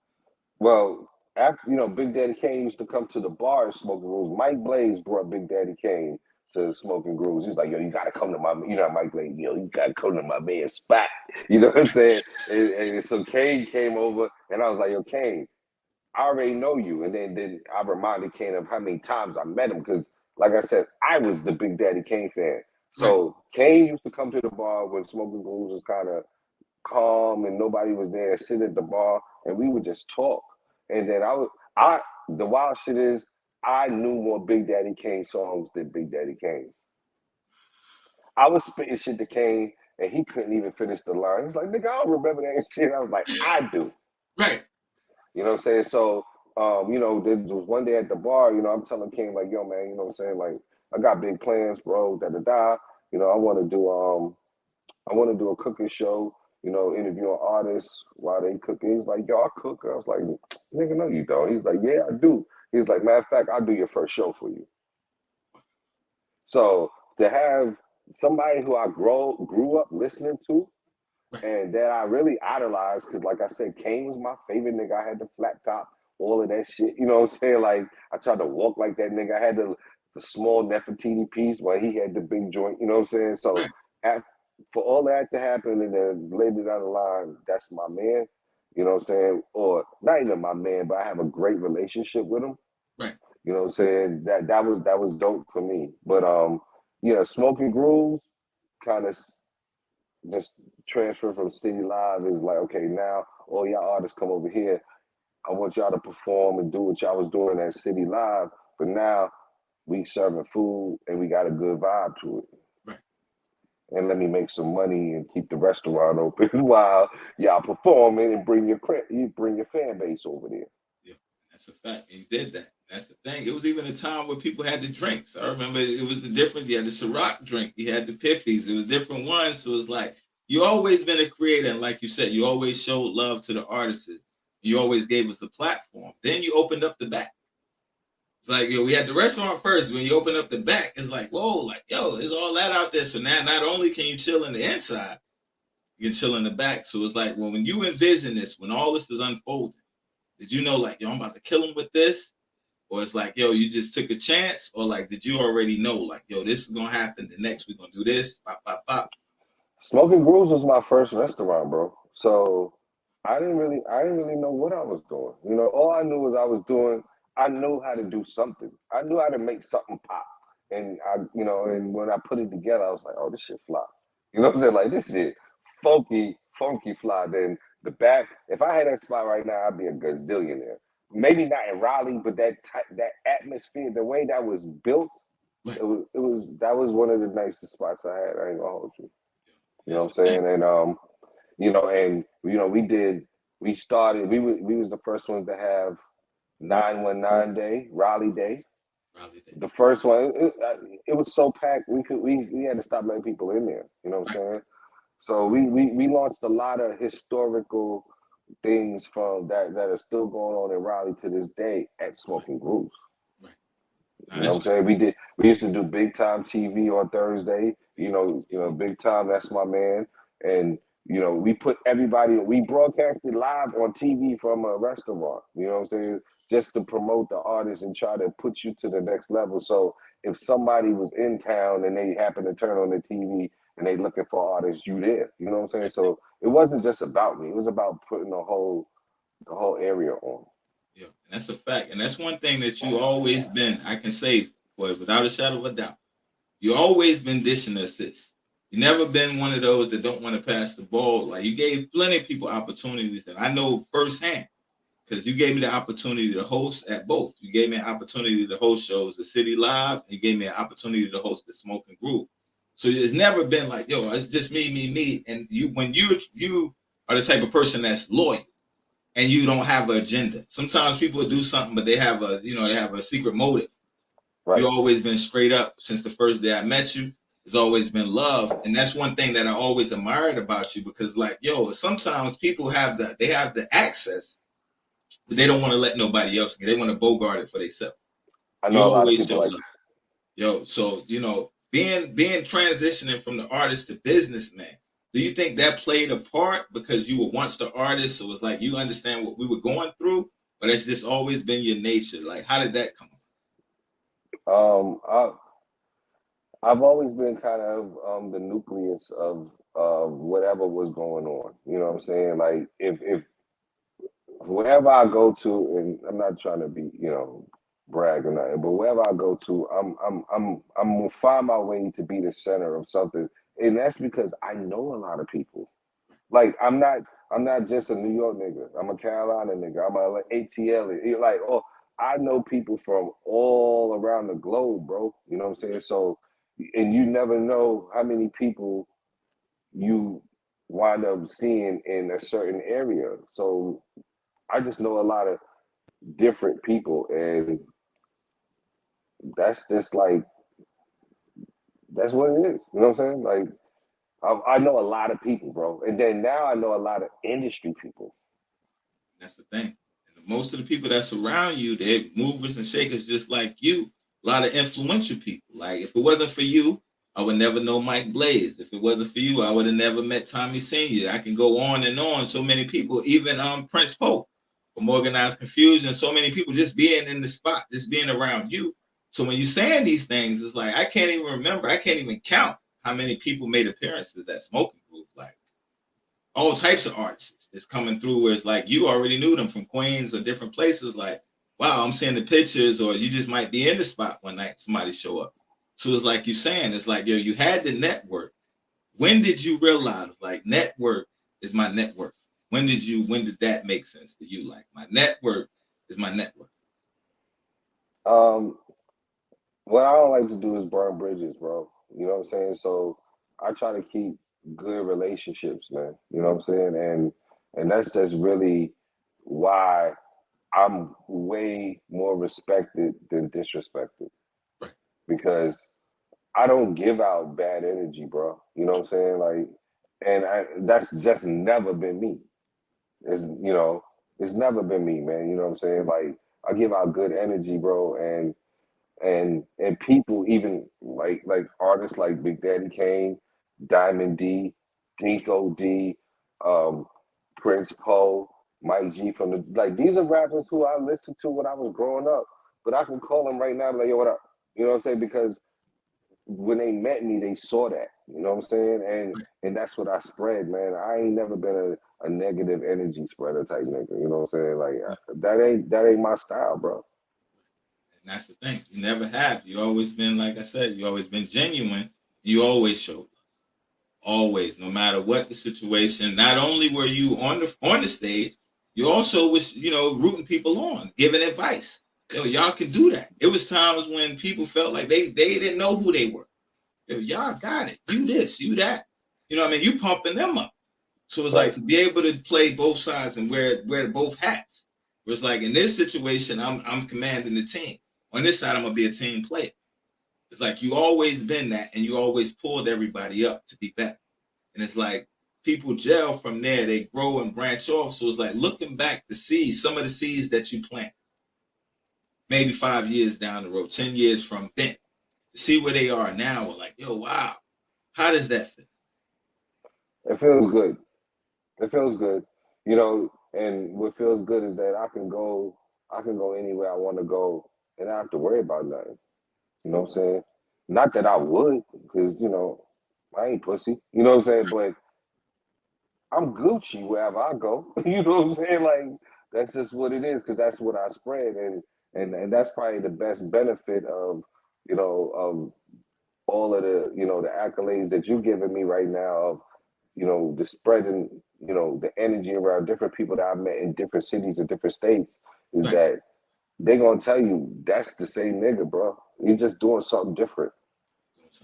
Well, after Big Daddy Kane used to come to the bar and Smoking Grooves. Mike Blaze brought Big Daddy Kane to Smoking Grooves. He's like, yo, you gotta come to my, Mike Blaze, yo, you gotta come to my man's spot. You know what I'm saying? and so Kane came over, and I was like, yo, Kane, I already know you. And then I reminded Kane of how many times I met him, because, like I said, I was the Big Daddy Kane fan. So Kane used to come to the bar when Smoking Grooves was kind of calm and nobody was there, sit at the bar, and we would just talk. And then the wild shit is, I knew more Big Daddy Kane songs than Big Daddy Kane. I was spitting shit to Kane, and he couldn't even finish the line. He's like, nigga, I don't remember that shit. I was like, I do. Right. You know what I'm saying? So, there was one day at the bar, I'm telling Kane, like, yo, man, you know what I'm saying? Like, I got big plans, bro, da-da-da. I want to do a cooking show, interviewing artists while they cooking. He's like, yo, I cook. I was like, nigga, no, you don't. He's like, yeah, I do. He's like, matter of fact, I'll do your first show for you. So to have somebody who I grew up listening to, and that I really idolized, because like I said, Kane was my favorite nigga. I had the flat top, all of that shit. You know what I'm saying? Like, I tried to walk like that nigga. I had the small Nefertiti piece while he had the big joint. You know what I'm saying? So for all that to happen, and then later down the line, that's my man. You know what I'm saying? Or not even my man, but I have a great relationship with him. Right. You know what I'm saying? That was dope for me. But Smoking Grooves kind of just transfer from City Live is like, okay, now all y'all artists come over here. I want y'all to perform and do what y'all was doing at City Live, but now we serving food and we got a good vibe to it. Right. And let me make some money and keep the restaurant open while y'all performing and bring your fan base over there. Yeah, that's a fact. And you did that. That's the thing. It was even a time where people had the drinks. I remember it was the different. You had the Ciroc drink. You had the Piffies. It was different ones. So it's like you always been a creator, and like you said, you always showed love to the artists. You always gave us a platform. Then you opened up the back. It's like, yo, we had the restaurant first. When you open up the back, it's like, whoa, like, yo, there's all that out there. So now not only can you chill in the inside, you can chill in the back. So it's like, well, when you envision this, when all this is unfolding, did you know, like, yo, I'm about to kill him with this? Or it's like, yo, you just took a chance? Or like, did you already know, like, yo, this is going to happen. The next, we're going to do this, pop, pop, pop. Smoking Grooves was my first restaurant, bro. So I didn't really know what I was doing. You know, all I knew was I knew how to do something. I knew how to make something pop. And and when I put it together, I was like, oh, this shit fly. You know what I'm saying? Like this shit funky fly. Then the back, if I had that spot right now, I'd be a gazillionaire. Maybe not in Raleigh, but that atmosphere, the way that was built, Right. it was that was one of the nicest spots I had. I ain't gonna hold you. You know That's what the I'm thing. saying? And we was the first ones to have 919 day, Raleigh Day. Probably that. The first one, it was so packed we had to stop letting people in there. You know what Right. I'm saying? So we launched a lot of historical things from that are still going on in Raleigh to this day at Right. Smoking Grooves. Right. Now You know that's what I'm saying? We used to do big time TV on Thursday. Big time, that's my man. And we put we broadcasted live on TV from a restaurant, you know what I'm saying? Just to promote the artist and try to put you to the next level. So if somebody was in town and they happen to turn on the TV and they looking for artists, you there. You know what I'm saying? right. So it wasn't just about me. It was about putting the whole area on. Yeah. And that's a fact. And that's one thing that you always been, I can say, boy, without a shadow of a doubt. You always been dishing assists. You never been one of those that don't want to pass the ball. Like you gave plenty of people opportunities, and I know firsthand because you gave me the opportunity to host at both. You gave me an opportunity to host shows, the City Live, and you gave me an opportunity to host the Smoking Group. So it's never been like, yo, it's just me, me, me. And you are the type of person that's loyal and you don't have an agenda. Sometimes people do something, but they have a secret motive. You Right. always been straight up since the first day I met you. It's always been love, and that's one thing that I always admired about you because, like, yo, sometimes people have the access, but they don't want to let nobody else. They want to bogart it for themselves. I You know a lot of always people show like love, yo. So being transitioning from the artist to businessman. Do you think that played a part because you were once the artist, so it's like you understand what we were going through, but it's just always been your nature? Like, how did that come? um I, I've always been kind of the nucleus of whatever was going on. You know what I'm saying? Like if wherever I go to, and I'm not trying to be brag or nothing, but wherever I go to, I'm gonna find my way to be the center of something, and that's because I know a lot of people. Like I'm not just a New York nigga. I'm a Carolina nigga. I'm a ATL. Like oh, I know people from all around the globe, bro. You know what I'm saying? So, and you never know how many people you wind up seeing in a certain area. So I just know a lot of different people, and that's just like that's what it is. You know what I'm saying? Like I know a lot of people, bro, and then now I know a lot of industry people. That's the thing. And most of the people that surround you, they're movers and shakers just like you. A lot of influential people. Like if it wasn't for you, I would never know Mike Blaze. If it wasn't for you, I would have never met Tommy Senior. I can go on and on. So many people, even Prince Pope from Organized Confusion. So many people just being in the spot, just being around you. So when you're saying these things, it's like I can't even remember. I can't even count how many people made appearances at Smoking Group. Like all types of artists is coming through where it's like you already knew them from Queens or different places. Like, wow, I'm seeing the pictures, or you just might be in the spot one night, somebody show up. So it's like you saying, it's like, yo, you had the network. When did you realize like network is my network? When did that make sense to you? Like my network is my network. Um, what I don't like to do is burn bridges, bro. You know what I'm saying? So I try to keep good relationships, man. You know what I'm saying? And that's just really why. I'm way more respected than disrespected Right. because I don't give out bad energy, bro. You know what I'm saying? Like, and that's just never been me. It's it's never been me, man. You know what I'm saying? Like, I give out good energy, bro, and people even like artists like Big Daddy Kane, Diamond D, Dinko D, um, Prince Poe, Mike G from the like these are rappers who I listened to when I was growing up. But I can call them right now and be like, yo, what up? You know what I'm saying? Because when they met me, they saw that. You know what I'm saying? And that's what I spread, man. I ain't never been a negative energy spreader type nigga. You know what I'm saying? Like that ain't my style, bro. And that's the thing. You never have. You always been, like I said, you always been genuine. You always showed love. Always, no matter what the situation. Not only were you on the stage, you also was, rooting people on, giving advice. Yo, y'all can do that. It was times when people felt like they didn't know who they were. Yo, y'all got it. You this, you that. You know what I mean? You pumping them up. So it's like Right. to be able to play both sides and wear both hats. It was like in this situation, I'm commanding the team. On this side, I'm gonna be a team player. It's like you always been that, and you always pulled everybody up to be better. And it's like people gel from there, they grow and branch off. So it's like looking back to see some of the seeds that you plant, maybe 5 years down the road, 10 years from then, to see where they are now. We're like, yo, wow, how does that fit? It feels good. It feels good. And what feels good is that I can go anywhere I want to go and I don't have to worry about nothing. You know what I'm saying? Not that I would, because I ain't pussy. You know what I'm saying? But I'm Gucci wherever I go. You know what I'm saying? Like that's just what it is, because that's what I spread, and that's probably the best benefit of all of the accolades that you're giving me right now of the spreading the energy around different people that I've met in different cities and different states is Right. that they gonna tell you that's the same nigga, bro. You're just doing something different.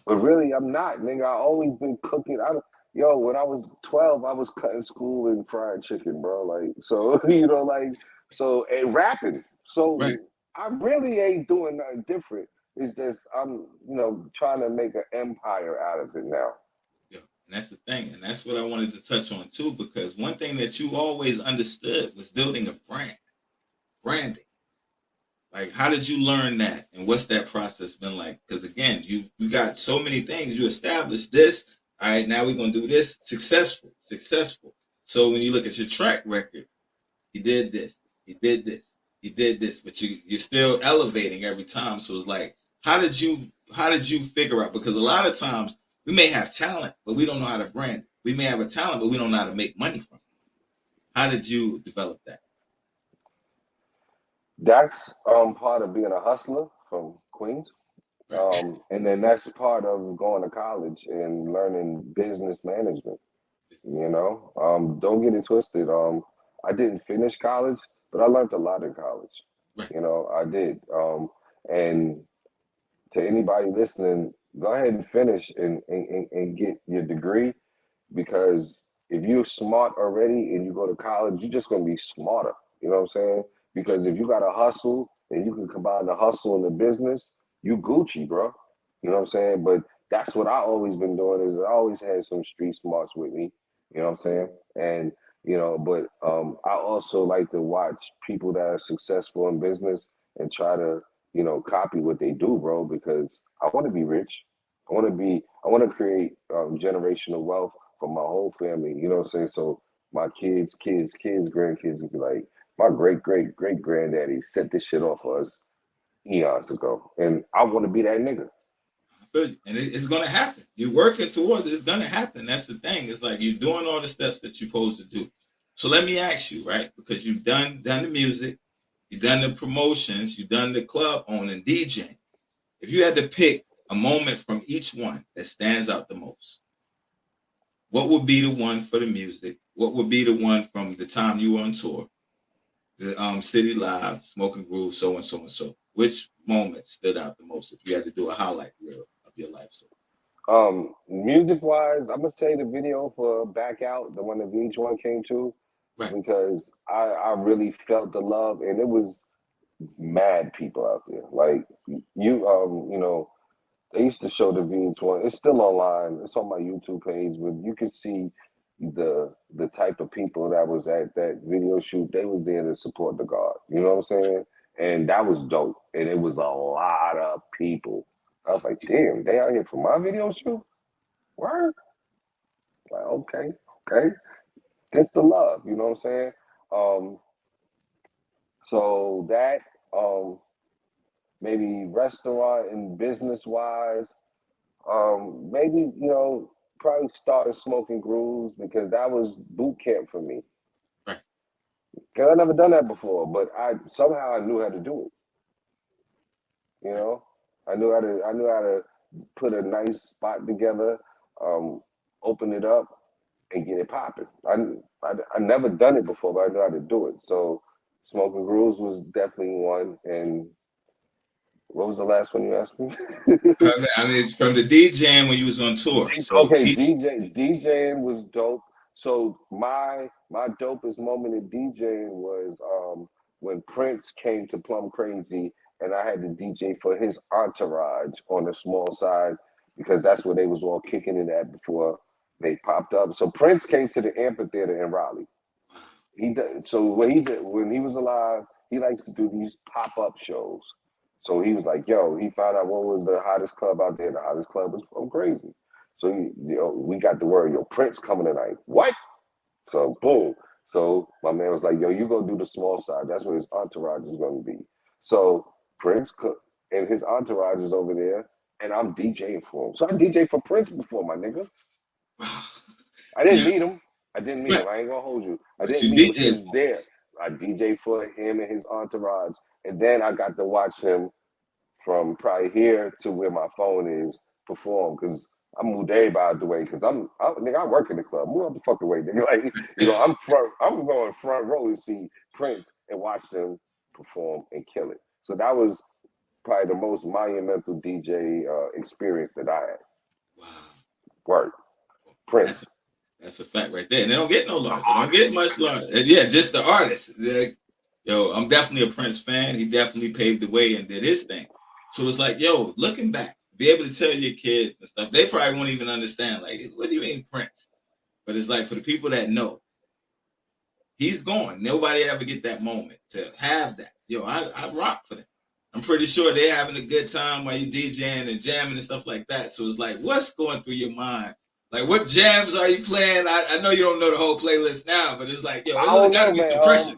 But really, I'm not, nigga. I always been cooking. When I was 12, I was cutting school and frying chicken, bro. Like, so and rapping. Right. So I really ain't doing nothing different. It's just I'm, trying to make an empire out of it now. Yeah. And that's the thing. And that's what I wanted to touch on too, because one thing that you always understood was building a branding. Like, how did you learn that? And what's that process been like? Because again, you got so many things. You established this. All right, now we're gonna do this. Successful, successful. So when you look at your track record, he did this, he did this, he did this, but you're still elevating every time. So it's like, how did you figure out? Because a lot of times we may have talent, but we don't know how to brand it. We may have a talent, but we don't know how to make money from it. How did you develop that? That's part of being a hustler from Queens. Right. And then that's part of going to college and learning business management. Don't get it twisted. I didn't finish college, but I learned a lot in college. Right. I did. And to anybody listening, go ahead and finish and get your degree, because if you're smart already and you go to college, you're just gonna be smarter. You know what I'm saying? Right. Because if you got a hustle and you can combine the hustle and the business, you Gucci, bro. You know what I'm saying? But that's what I always been doing is I always had some street smarts with me. You know what I'm saying? And but I also like to watch people that are successful in business and try to copy what they do, bro. Because I want to be rich. I want to create generational wealth for my whole family. You know what I'm saying? So my kids, grandkids would be like, my great granddaddy set this shit off for us eons ago, and I want to be that nigga. I feel you. And it's gonna happen. You're working towards it. It's gonna happen. That's the thing. It's like you're doing all the steps that you're supposed to do. So let me ask you, right? Because you've done the music, you've done the promotions, you've done the club owning, DJing. If you had to pick a moment from each one that stands out the most, what would be the one for the music? What would be the one from the time you were on tour? The City Live, Smoking Groove, so and so and so. Which moment stood out the most if you had to do a highlight reel of your life? So Music wise, I'm gonna say the video for Back Out, the one that VH1 came to. Right. because I really felt the love, and it was mad people out there. Like you know, they used to show the VH1. It's still online. It's on my YouTube page, but you can see the type of people that was at that video shoot. They was there to support the God. You know what I'm saying? And that was dope. And it was a lot of people. I was like, damn, they out here for my video shoot? Word? Like, okay, okay. It's the love. You know what I'm saying? Um, so that maybe restaurant and business wise. Maybe probably started smoking grooves because that was boot camp for me. Right. Cause I never done that before, but I knew how to do it. You Right. know, I knew how to put a nice spot together, um, open it up, and get it popping. I never done it before, but I knew how to do it. So smoking grooves was definitely one. And what was the last one you asked me? I mean, from the DJing when you was on tour. So Okay, DJing was dope. So my dopest moment in DJing was when Prince came to Plum Crazy, and I had to DJ for his entourage on the small side because that's where they was all kicking it at before they popped up. So Prince came to the amphitheater in Raleigh. He did, so what he did when he was alive, he likes to do these pop up shows. So he was like, "Yo," he found out what was the hottest club out there. The hottest club was Plum Crazy. So we got the word, "Yo, Prince coming tonight." What? So boom. So my man was like, "Yo, you go do the small side. That's where his entourage is going to be." So and his entourage is over there, and I'm DJing for him. So I DJ for Prince before, my nigga. I didn't meet him. I didn't meet him. right. I ain't gonna hold you. I But didn't you meet him. He DJ was there. I DJ for him and his entourage, and then I got to watch him from probably here to where my phone is perform because I moved everybody out the way because nigga, I work in the club. Move out the fucking way, nigga. Like I'm going front row to see Prince and watch them perform and kill it. So that was probably the most monumental DJ experience that I had. wow. Work That's Prince. that's a fact right there. And they don't get no The larger. They don't get artist. much larger. And yeah, just the artist. Yo, I'm definitely a Prince fan. He definitely paved the way and did his thing. So it's like, yo, looking back, be able to tell your kids and stuff, they probably won't even understand. Like, what do you mean Prince? But it's like for the people that know, he's gone. Nobody ever get that moment to have that. Yo, I rock for them. I'm pretty sure they're having a good time while you DJing and jamming and stuff like that. So it's like, what's going through your mind? Like, what jams are you playing? I know you don't know the whole playlist now, but it's like, yo, I it's don't got to know, be man. some pressure.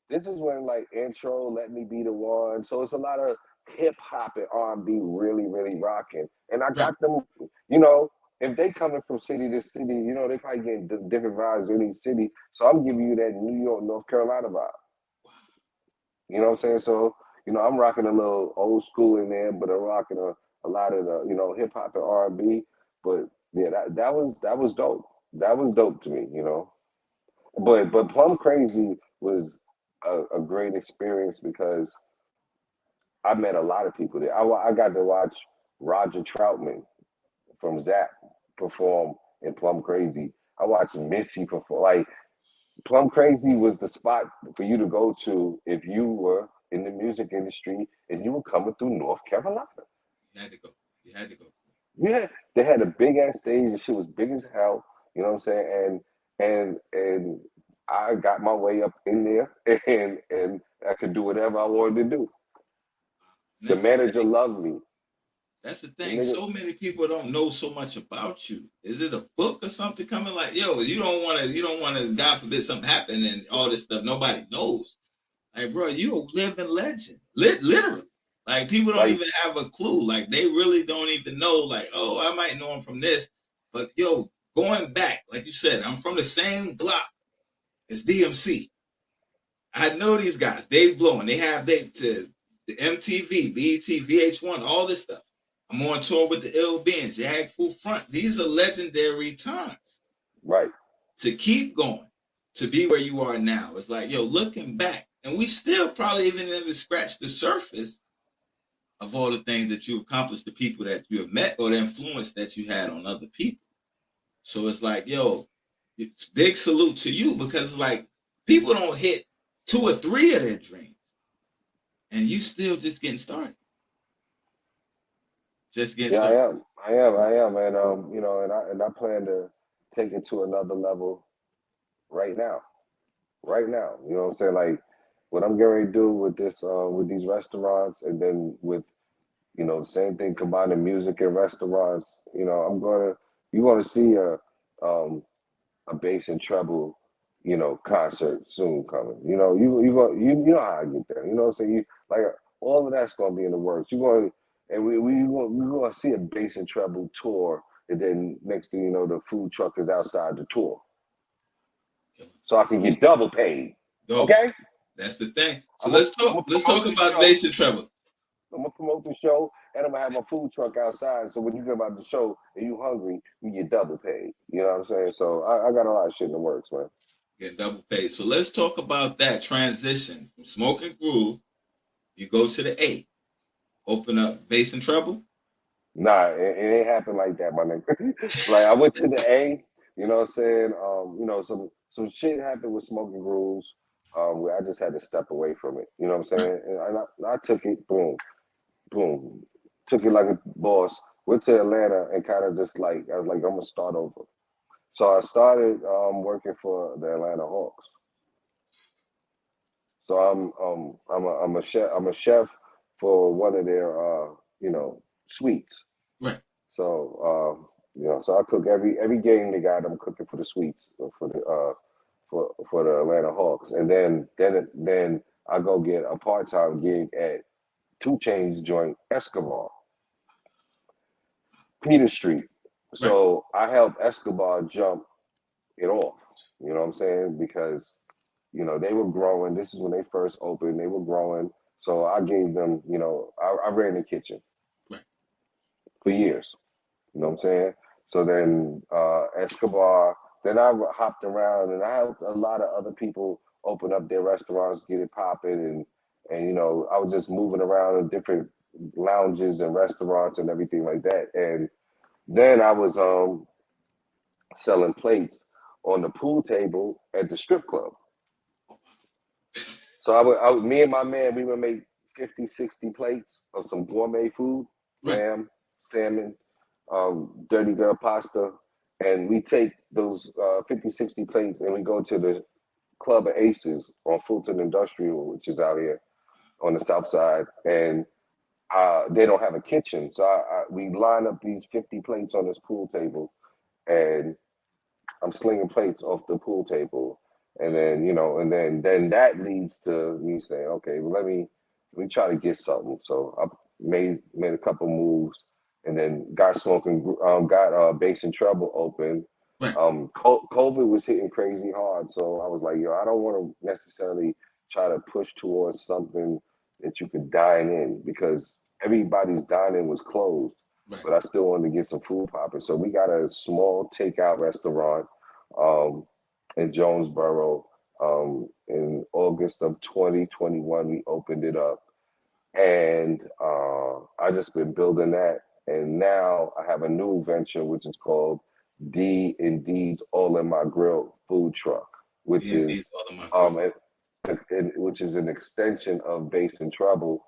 This is when like intro, let me be the one. So it's a lot of hip hop and R&B really, really rocking. And I Right. got them, you know, if they coming from city to city, they probably getting different vibes in each city. So I'm giving you that New York, North Carolina vibe. You know what I'm saying? So, I'm rocking a little old school in there, but I'm rocking a lot of the, hip hop and R&B. But yeah, that was dope. That was dope to me. But Plum Crazy was a great experience because I met a lot of people there. I got to watch Roger Troutman from Zap perform in Plum Crazy. I watched Missy perform. Like Plum Crazy was the spot for you to go to if you were in the music industry and you were coming through North Carolina. You had to go. You had to go. Yeah, they had a big ass stage. The shit was big as hell. You know what I'm saying? And I got my way up in there, and I could do whatever I wanted to do. And The that's the manager thing. loved me. That's the The thing. nigga, So many people don't know so much about you. Is it a book or something coming? Like, yo, you don't want to, God forbid something happen and all this stuff. Nobody knows. Like, bro, you a living legend. Literally. Like, people don't like, even have a clue. Like, they really don't even know. Like, oh, I might know him from this. But yo, going back, like you said, I'm from the same block as DMC. I know these guys. They blowing. They have to the MTV, BET, VH1, all this stuff. I'm on tour with the Ill Beans, Jag Full Front. These are legendary times right. to keep going, to be where you are now. It's like, yo, looking back, and we still probably even never scratched the surface of all the things that you accomplished, the people that you have met, or the influence that you had on other people. So it's like, yo, it's big salute to you because it's like People don't hit 2 or 3 of their dreams, and you still just getting started. Just getting Yeah, started. I am, and you know, and I plan to take it to another level right now, right now. You know what I'm saying? Like what I'm getting ready to do with this, with these restaurants, and then with you know, same thing combining music and restaurants. You know, you're gonna see um a bass and treble, you know, concert soon coming. You know, you know how I get there. You know what I'm saying? You like all of that's gonna be in the works. You're going and we're gonna see a bass and treble tour, and then next thing you know, the food truck is outside the tour, so I can get double paid. Go. Okay, That's the thing. So I'm gonna let's talk. Let's promote talk the about show. bass and treble. I'm gonna promote the show, and I'm gonna have my food truck outside. So when you come out the show and you hungry, you get double paid. You know what I'm saying? So I got a lot of shit in the works, man. Get double paid. So let's talk about that transition from Smoke and Groove. You go to the A, open up bass and treble. Nah, it ain't happened like that, my nigga. Like I went to the A, you know what I'm saying? You know, some shit happened with Smoking Grooves. Where I just had to step away from it. You know what I'm saying? And I took it, boom, boom. Took it like a boss. Went to Atlanta and kind of just like I was like, I'm gonna start over. So I started working for the Atlanta Hawks. So I'm a chef for one of their you know suites. Right. So you know, so I cook every game they got. I'm cooking for the suites for the Atlanta Hawks, and then I go get a part time gig at Two Chains joint Escobar, Peter Street. Right. So I helped Escobar jump it off. You know what I'm saying? Because you know they were growing. This is when they first opened. They were growing. So I gave them, you know, I ran the kitchen Right. for years. You know what I'm saying? So then Escobar, then hopped around and I helped a lot of other people open up their restaurants, get it popping, and you know I was just moving around in different lounges and restaurants and everything like that. And then I was selling plates on the pool table at the strip club. So me and my man, we would make 50, 60 plates of some gourmet food, Right. lamb, salmon, dirty girl pasta. And we take those 50, 60 plates and we go to the Club of Aces on Fulton Industrial, which is out here on the south side. And they don't have a kitchen. So we line up these 50 plates on this pool table and I'm slinging plates off the pool table, and then you know, and then that leads to me saying, okay, well, let me try to get something. So I made a couple moves, and then got Bass and Treble open. Right. COVID was hitting crazy hard, so I was like, yo, I don't want to necessarily try to push towards something that you could dine in because everybody's dining was closed, Right. but I still wanted to get some food popping. So we got a small takeout restaurant um, in Jonesboro. In August of 2021, we opened it up, and I just been building that. And now I have a new venture, which is called D and D's All in My Grill food truck, which D&D's is all in my grill. which is an extension of Bass and Trouble,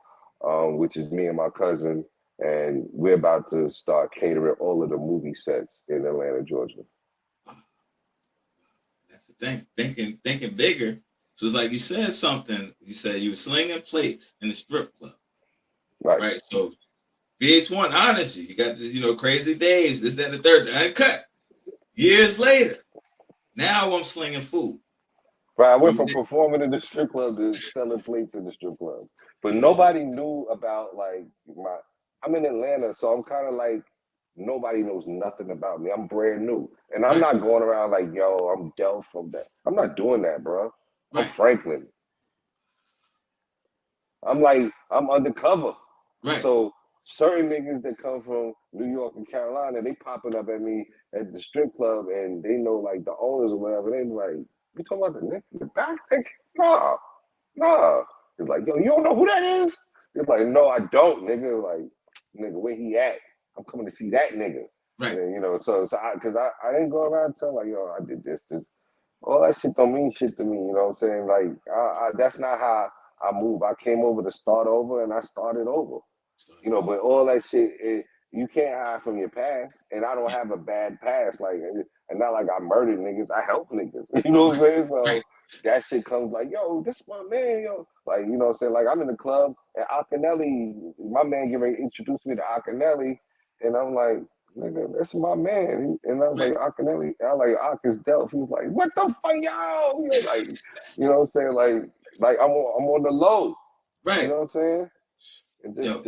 which is me and my cousin, and we're about to start catering all of the movie sets in Atlanta, Georgia. That's the thing. Thinking bigger. So it's like you said something. You said you were slinging plates in the strip club, Right. right? So VH1 honors you. You got the, Crazy Dave's, this, that, and the third. Uncut. Years later, now I'm slinging food. Right. I went From from performing in the strip club to selling plates in the strip club. But nobody knew about like I'm in Atlanta, so I'm kind of like nobody knows nothing about me. I'm brand new. And I'm right, not going around like, yo, I'm Delph from that. I'm not doing that, bro. I'm right, Franklin. I'm undercover. right. So certain niggas that come from New York and Carolina, they popping up at me at the strip club and they know like the owners or whatever. They like, you talking about the nigga in the back? Like, nah, nah. It's like, yo, you don't know who that is? It's like, no, I don't, nigga. Like, nigga, where he at? I'm coming to see that nigga. Right. And then, so cause I didn't go around telling like, yo, I did this. all that shit don't mean shit to me. You know what I'm saying? Like, that's not how I move. I came over to start over, and I started over. So, You know, but all that shit, you can't hide from your past. And I don't yeah, have a bad past, like, and not like I murdered niggas. I help niggas. You know what I'm saying? right, So that shit comes like, yo, this my man, yo. Like, you know what I'm saying? Like, I'm in the club, and Akinelli, my man, get ready to introduce me to Akinelli, and I'm like, nigga, that's my man. And I was right, like, Akinelli, I was like, Ak is Delph. He was like, what the fuck, yo? You know, like, you know what I'm saying? Like I'm on the low. You right. know what I'm saying? And Yo,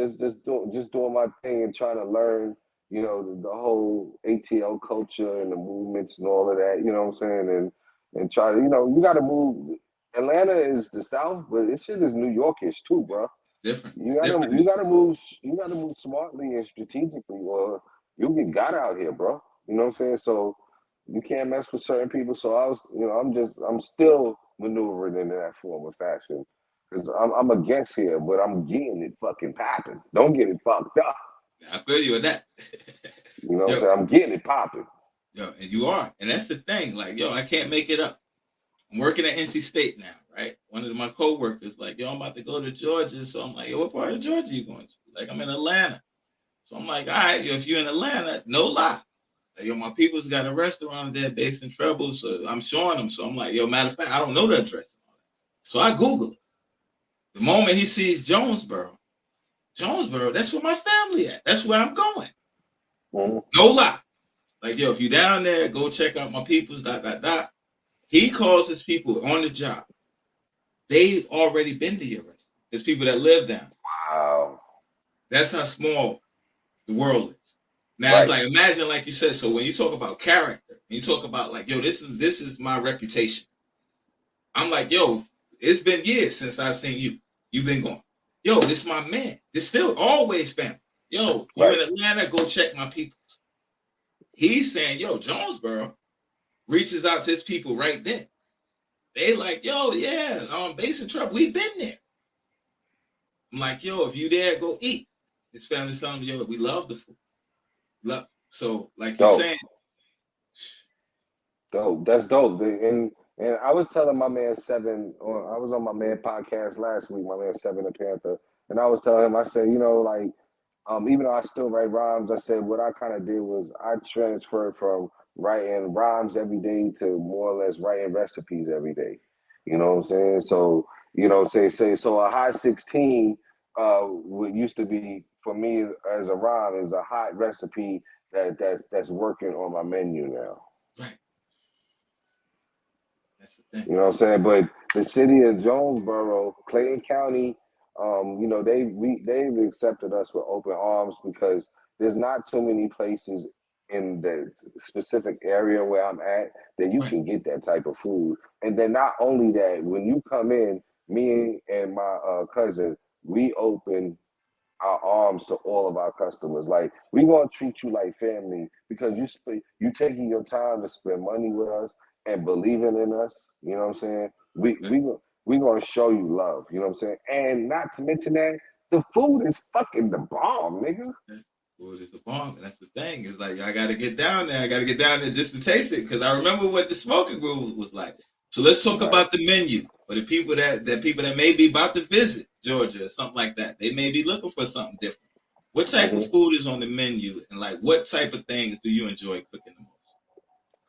just doing my thing and trying to learn, you know, the whole ATL culture and the movements and all of that. You know what I'm saying? And try to, you know, you got to move. Atlanta is the South, but this shit is New Yorkish too, bro. different. You It's gotta different. you gotta move smartly and strategically, or you'll get got out here, bro. You know what I'm saying? So you can't mess with certain people. So I was, you know, I'm still maneuvering in that form of fashion because I'm against here, but I'm getting it fucking popping. Don't get it fucked up. I feel you with that. You know what I'm Yo, saying? I'm getting it popping. yo, and you are. And that's the thing. Like, yo, I can't make it up. I'm working at NC State now, right? One of my coworkers, like, yo, I'm about to go to Georgia. So I'm like, yo, what part of Georgia you going to? Like, I'm in Atlanta. So I'm like, all right, yo, if you're in Atlanta, no lie. Like, yo, my people's got a restaurant there based in Treble. So I'm showing them. So I'm like, yo, matter of fact, I don't know the address. So I Google it. The moment he sees Jonesboro, that's where my family at. That's where I'm going. Mhm. No lie. Like, yo, if you down there, go check out my people's, dot, dot, dot. He calls his people on the job. They already been to your restaurant. There's people that live down. Wow. That's how small the world is. Now it's Right. like, imagine, like you said, so when you talk about character, you talk about like, yo, this is my reputation. I'm like, yo, it's been years since I've seen you. You've been going. Yo, this is my man. It's still always family. Yo, you Right. in Atlanta, go check my peoples. He's saying, yo, Jonesboro reaches out to his people right then. They like, yo, yeah, Basin Truck, we been there. I'm like, yo, if you there, go eat. His family's telling me, yo, we love the food. Love. So, like you Dope. saying, Dope. That's dope. And I was telling my man Seven, or I was on my man podcast last week, my man Seven the Panther, and I was telling him, I said, you know, like, even though I still write rhymes, I said what I kind of did was I transferred from writing rhymes every day to more or less writing recipes every day. You know what I'm saying? So, you know, say so a hot 16 what used to be for me as a rhyme is a hot recipe that's working on my menu now. right, that's the thing. You know what I'm saying? But the city of Jonesboro, Clayton County, you know, they've accepted us with open arms because there's not too many places in the specific area where I'm at that you Right, can get that type of food. And then not only that, when you come in, me and my cousin, we open our arms to all of our customers. Like we gonna treat you like family because you taking your time to spend money with us and believing in us. You know what I'm saying? We right. we we gonna show you love. You know what I'm saying? And not to mention that the food is fucking the bomb, nigga. Food is the bomb. And that's the thing. It's like I gotta get down there. I gotta get down there just to taste it. Cause I remember what the smoking room was like. So let's talk Right. about the menu. For the people that may be about to visit Georgia or something like that. They may be looking for something different. What type of hmm food is on the menu and like what type of things do you enjoy cooking the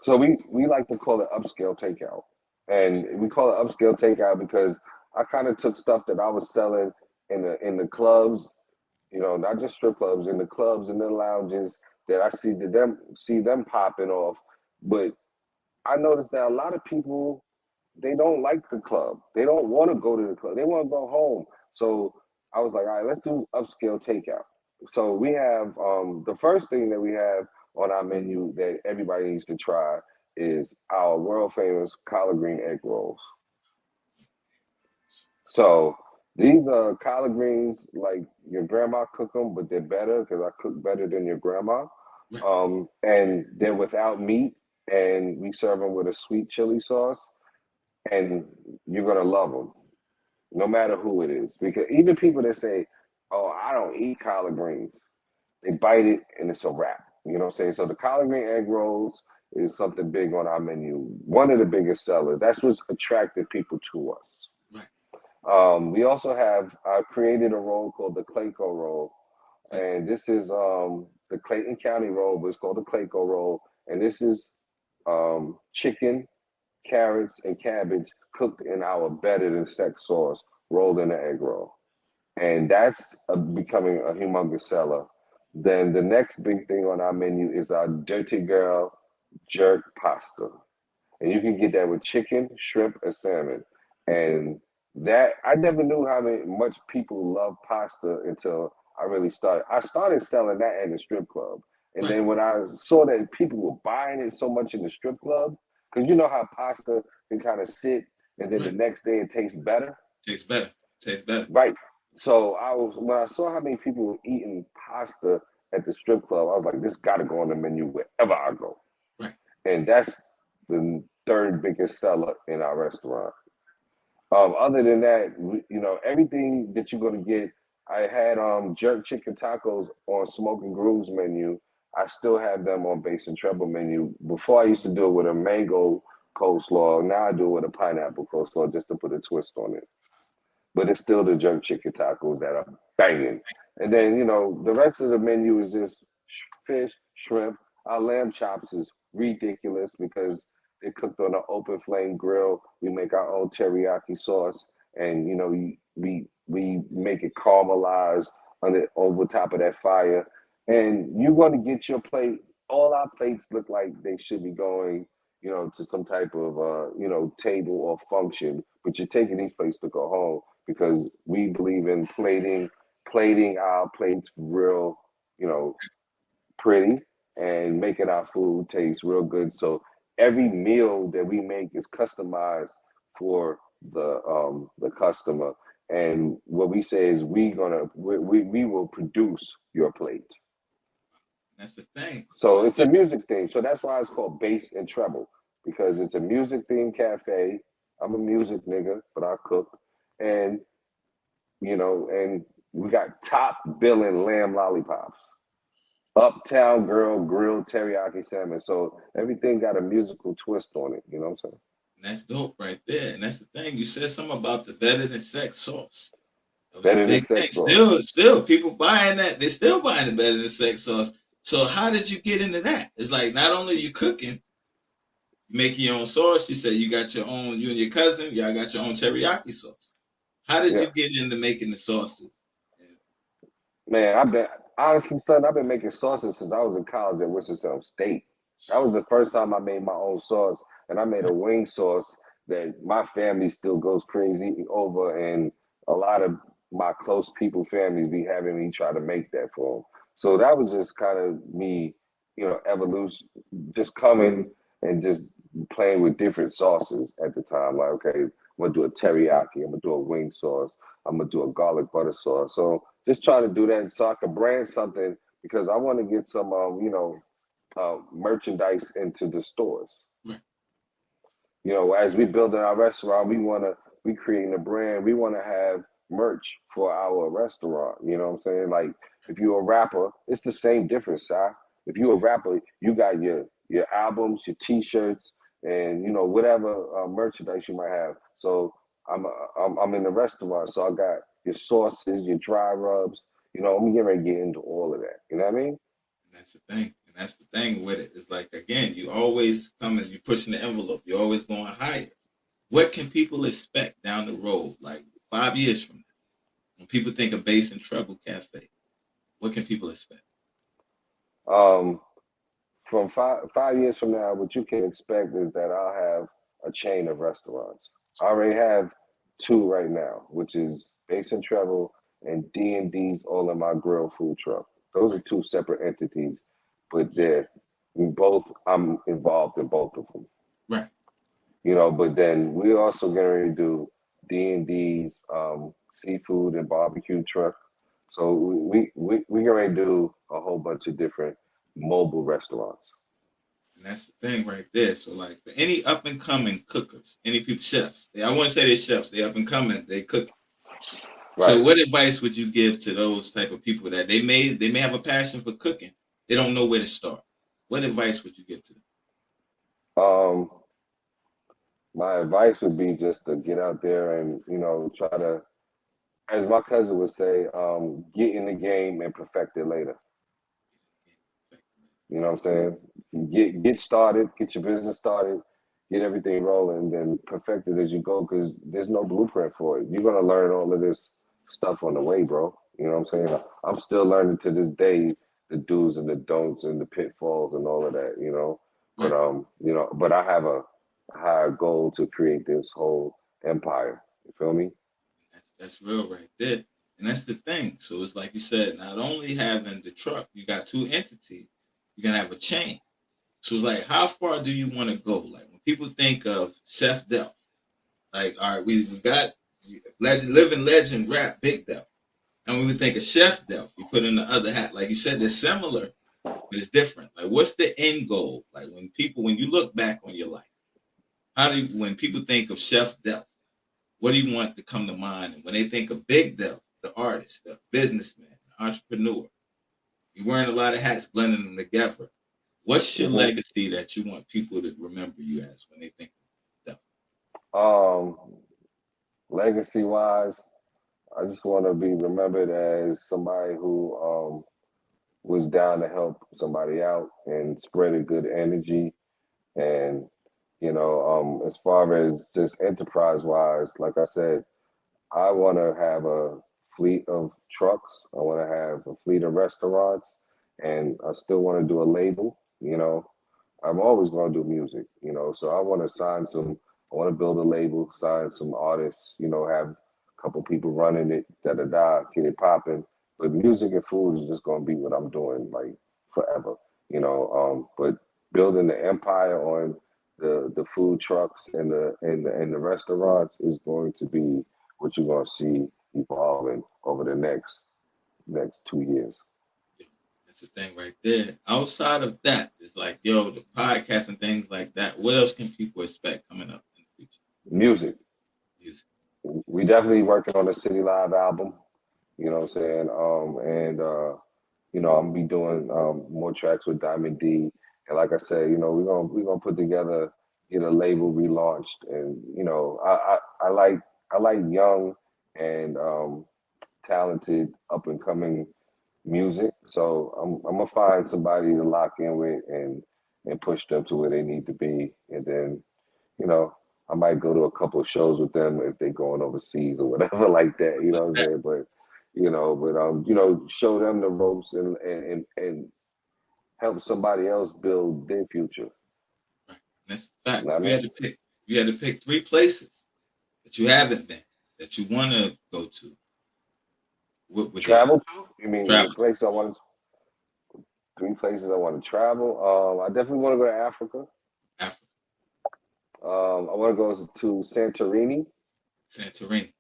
So we like to call it upscale takeout, and most? we call it upscale takeout because I kind of took stuff that I was selling in the clubs, you know, not just strip clubs, in the clubs and the lounges that I see them popping off. But I noticed that a lot of people they don't like the club. They don't want to go to the club. They want to go home. So I was like, all right, let's do upscale takeout. So we have the first thing that we have on our menu that everybody needs to try is our world famous collard green egg rolls. So these are collard greens like your grandma cook them, but they're better because I cook better than your grandma. Right, And they're without meat, and we serve them with a sweet chili sauce, and you're gonna love them, no matter who it is. Because even people that say, "Oh, I don't eat collard greens," they bite it and it's a wrap. You know what I'm saying? So the collard green egg rolls, is something big on our menu. One of the biggest sellers. That's what's attracted people to us. Right. We also have I created a roll called the Clayco roll, Like, and this is the Clayton County roll, but it's called the Clayco roll, and this is chicken, carrots, and cabbage cooked in our better than sex sauce, rolled in an egg roll, and that's becoming a humongous seller. Then the next big thing on our menu is our Dirty Girl jerk pasta, and you can get that with chicken, shrimp, and salmon. And that I never knew how much people love pasta until I really started. I started selling that at the strip club, and right. then when I saw that people were buying it so much in the strip club, because you know how pasta can kind of sit, and then the Right. next day it tastes better, Tastes better. Tastes better. right? So I was when I saw how many people were eating pasta at the strip club, I was like, this got to go on the menu wherever I go, Right. and that's the third biggest seller in our restaurant. Other than that, everything that you're gonna get. I had jerk chicken tacos on Smoke and Groove's menu. I still have them on Base and Treble menu. Before I used to do it with a mango coleslaw. Now I do it with a pineapple coleslaw just to put a twist on it. But it's still the jerk chicken tacos that are banging. And Right. then the rest of the menu is just fish, shrimp. Our lamb chops is ridiculous because they're cooked on an open flame grill. We make our own teriyaki sauce, and we make it caramelized on the over top of that fire. And you're going to get your plate. All our plates look like they should be going, to some type of table or function. But you're taking these plates to go home because we believe in plating our plates real, you know, pretty and making our food taste real good. So every meal that we make is customized for the customer. And what we say is we will produce your plate. That's the thing. So Well, it's a music thing. So that's why it's called Bass and Treble because it's a music themed cafe. I'm a music nigga, but I cook, and and we got top billing lamb lollipops. Uptown Girl grilled teriyaki salmon. So everything got a musical twist on it. You know what I'm saying? that's dope right there. And that's the thing. You said something about the better than sex sauce. That was a Better than big thing. sex sauce. Still, people buying that. They're still buying the better than sex sauce. So how did you get into that? It's like not only you cooking, making your own sauce. You said you got your own. You and your cousin, y'all got your own teriyaki sauce. How did Yeah. you get into making the sauces? Man, I've been honestly, son, I've been making sauces since I was in college at Winston-Salem State. That was the first time I made my own sauce, and I made a wing sauce that my family still goes crazy over, and a lot of my close people, families, be having me try to make that for them. So that was just kind of me, evolution, just coming and just playing with different sauces at the time. Like, okay, I'm gonna do a teriyaki, I'm gonna do a wing sauce, I'm gonna do a garlic butter sauce. So just trying to do that so I could brand something because I want to get some, merchandise into the stores. Right. As we building our restaurant, we creating a brand. We want to have merch for our restaurant. You know what I'm saying? Like if you're a rapper, it's the same difference, Si. If you're a rapper, you got your albums, your T-shirts, and whatever merchandise you might have. So I'm in the restaurant, so I got your sauces, your dry rubs. I'm getting ready to get into all of that. You know what I mean? And that's the thing. And that's the thing with it. It's like again, you always come as you pushing the envelope. You're always going higher. What can people expect down the road, like 5 years from now, when people think of Bass and Treble Cafe? What can people expect? Um, from 5 years from now, what you can expect is that I'll have a chain of restaurants. I already have two right now, which is Bass and Treble and D&D's All in My Grill food truck. Those are Right, two separate entities, but I'm involved in both of them. right. But then we also going to do D&D's seafood and barbecue truck. So we going to do a whole bunch of different mobile restaurants. And that's the thing right there. So, like for any up and coming cookers, any people chefs, I wouldn't say they're chefs. They up and coming. They cook. So, Right. what advice would you give to those type of people that they may have a passion for cooking, they don't know where to start? What advice would you give to them? Um, my advice would be just to get out there and try to, as my cousin would say, get in the game and perfect it later. You know what I'm saying? Get started, get your business started, get everything rolling, then perfect it as you go. Because there's no blueprint for it. You're gonna learn all of this stuff on the way, bro. You know what I'm saying? I'm still learning to this day the do's and the don'ts and the pitfalls and all of that. But Right. but I have a higher goal to create this whole empire. You feel me? That's real right there. And that's the thing. So it's like you said, not only having the truck, you got two entities. You're gonna have a chain. So it's like, how far do you want to go? Like when people think of Chef Delph, like, all right, we got legend, living legend, rap, Big Delph. And when we think of Chef Delph, you put in the other hat. Like you said, they're similar, but it's different. Like, what's the end goal? Like when you look back on your life, when people think of Chef Delph, what do you want to come to mind? And when they think of Big Delph, the artist, the businessman, the entrepreneur, you're wearing a lot of hats, blending them together. What's your hmm legacy that you want people to remember you as when they think of Delph? Um, legacy wise, I just want to be remembered as somebody who was down to help somebody out and spread a good energy. And as far as just enterprise wise, like I said, I want to have a fleet of trucks. I want to have a fleet of restaurants, and I still want to do a label. I'm always going to do music. So I want to sign some. I want to build a label, sign some artists. Have a couple people running it, da da da, get it popping. But music and food is just going to be what I'm doing like forever. But building the empire on the food trucks and the restaurants is going to be what you're going to see evolving over the next 2 years. That's the thing right there. Outside of that, it's like, yo, the podcast and things like that. What else can people expect coming up in the future? Music. Music. We definitely working on a City Live album. You know what I'm saying? I'm gonna be doing more tracks with Diamond D. And like I said, we're gonna put together, get a label relaunched. And I like young and talented up and coming music. So I'm gonna find somebody to lock in with and push them to where they need to be. And then, you know, I might go to a couple of shows with them if they're going overseas or whatever like that. You know what I'm saying? But show them the ropes and help somebody else build their future. Right. That's the fact. You know what I mean? You had to pick three places that you haven't been, that you want to go to. What would they Travel to? You mean the travel to? place I want? Three places I want to travel. I definitely want to go to Africa. Africa, I want to go to Santorini. Santorini.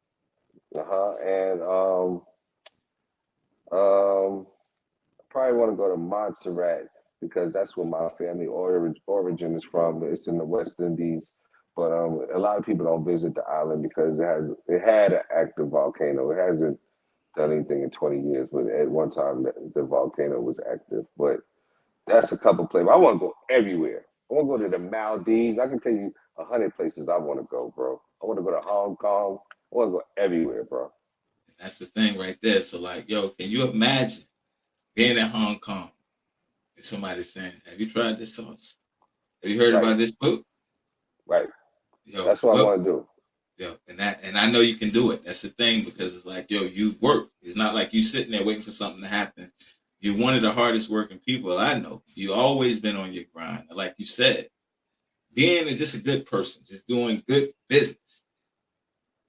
And um, probably want to go to Montserrat because that's where my family origin is from. It's in the West Indies, but a lot of people don't visit the island because it had an active volcano. It hasn't done anything in 20 years, but at one time the volcano was active. But that's a couple places. I want to go everywhere. I want to go to the Maldives. I can tell you 100 places I want to go, bro. I want to go to Hong Kong. I want to go everywhere, bro. And that's the thing right there. So, like, yo, can you imagine being in Hong Kong and somebody saying, "Have you tried this sauce? Have you heard Right, about this food?" right. Yo, That's what I well, want to do. yo, and I know you can do it. That's the thing because it's like, yo, you work. It's not like you sitting there waiting for something to happen. You're one of the hardest working people I know. You always been on your grind. Like you said, being just a good person, just doing good business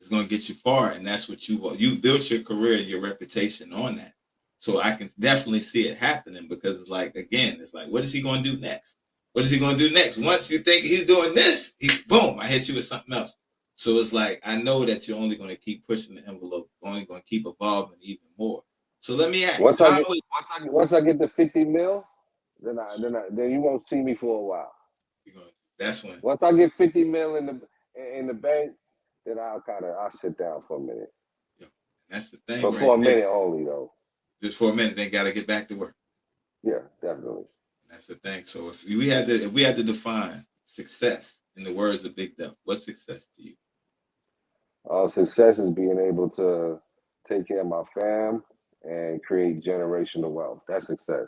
is going to get you far, and that's what you built your career, your reputation on that. So I can definitely see it happening because it's like, again, it's like, what is he going to do next? What is he going to do next? Once you think he's doing this, boom, I hit you with something else. So it's like, I know that you're only going to keep pushing the envelope, only going to keep evolving even more. So let me ask, Once I get once I get the 50 mil, then you won't see me for a while. that's when, Once I get 50 mil in the bank, then I'll sit down for a minute. yo, that's the thing But right for a there. minute only though. Just for a minute, they got to get back to work. Yeah, definitely. That's the thing. So if we had to define success in the words of Big Delph? What's success to you? Success is being able to take care of my fam and create generational wealth. That's success.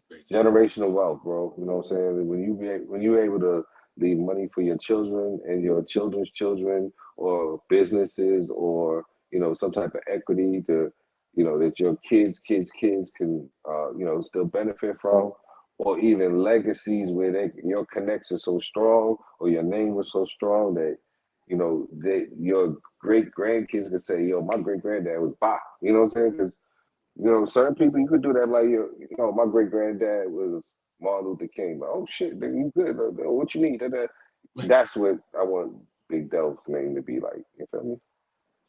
Great job. Generational wealth, bro. You know what I'm saying? When you're able to leave money for your children and your children's children, or businesses, or some type of equity to, that your kids can still benefit from, or even legacies where your connection so strong, or your name was so strong that your great grandkids can say, yo, my great granddad was Bob. You know what I'm saying? 'Cause certain people you could do that, like my great granddad was Martin Luther King. But oh shit, nigga, you good? What you need? Right. That's what I want Big Delph's name to be like. You feel me?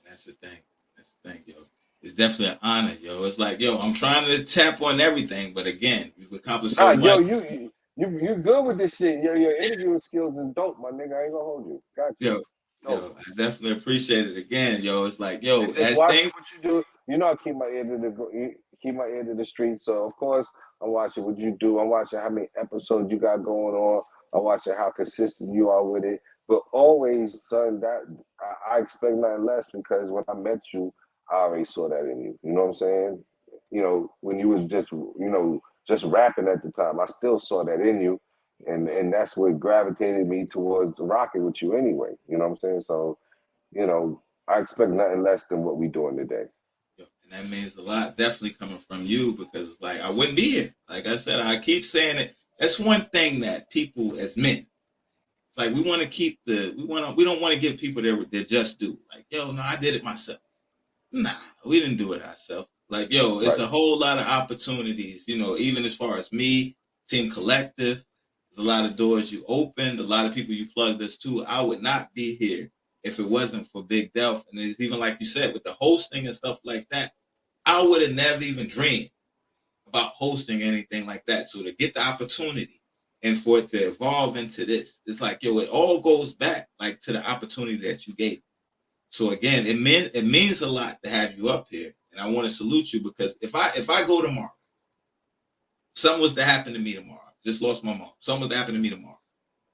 That's the thing. That's the thing, yo. It's definitely an honor, yo. It's like, yo, I'm trying to tap on everything, but again, you've accomplished Nah, so yo, much. you good with this shit. Your interviewing skills is dope, my nigga. I ain't gonna hold you. Got you. Yo, Dope. yo, I definitely appreciate it again, yo. It's like, yo, And just as watching things, what you do. I keep my ear to the street. So of course I'm watching what you do. I'm watching how many episodes you got going on. I'm watching how consistent you are with it. But always, son, that I expect nothing less, because when I met you, I already saw that in you. You know what I'm saying? When you was just rapping at the time, I still saw that in you. And that's what gravitated me towards rocking with you anyway. You know what I'm saying? So, I expect nothing less than what we doing today. yo, and that means a lot, definitely coming from you, because like I wouldn't be here. Like I said, I keep saying it. That's one thing that people as men, like we want to keep we don't want to give people their just due. Like, yo, no, I did it myself. Nah, we didn't do it ourselves. Like, yo, it's Right. a whole lot of opportunities, even as far as me, Team Collective, there's a lot of doors you opened, a lot of people you plugged us to. I would not be here if it wasn't for Big Delph. And it's even like you said, with the hosting and stuff like that, I would have never even dreamed about hosting anything like that. So to get the opportunity and for it to evolve into this, it's like, yo, it all goes back like to the opportunity that you gave. So again, it means a lot to have you up here, and I want to salute you, because if I go tomorrow, something was to happen to me tomorrow. Just lost my mom. Something was to happen to me tomorrow.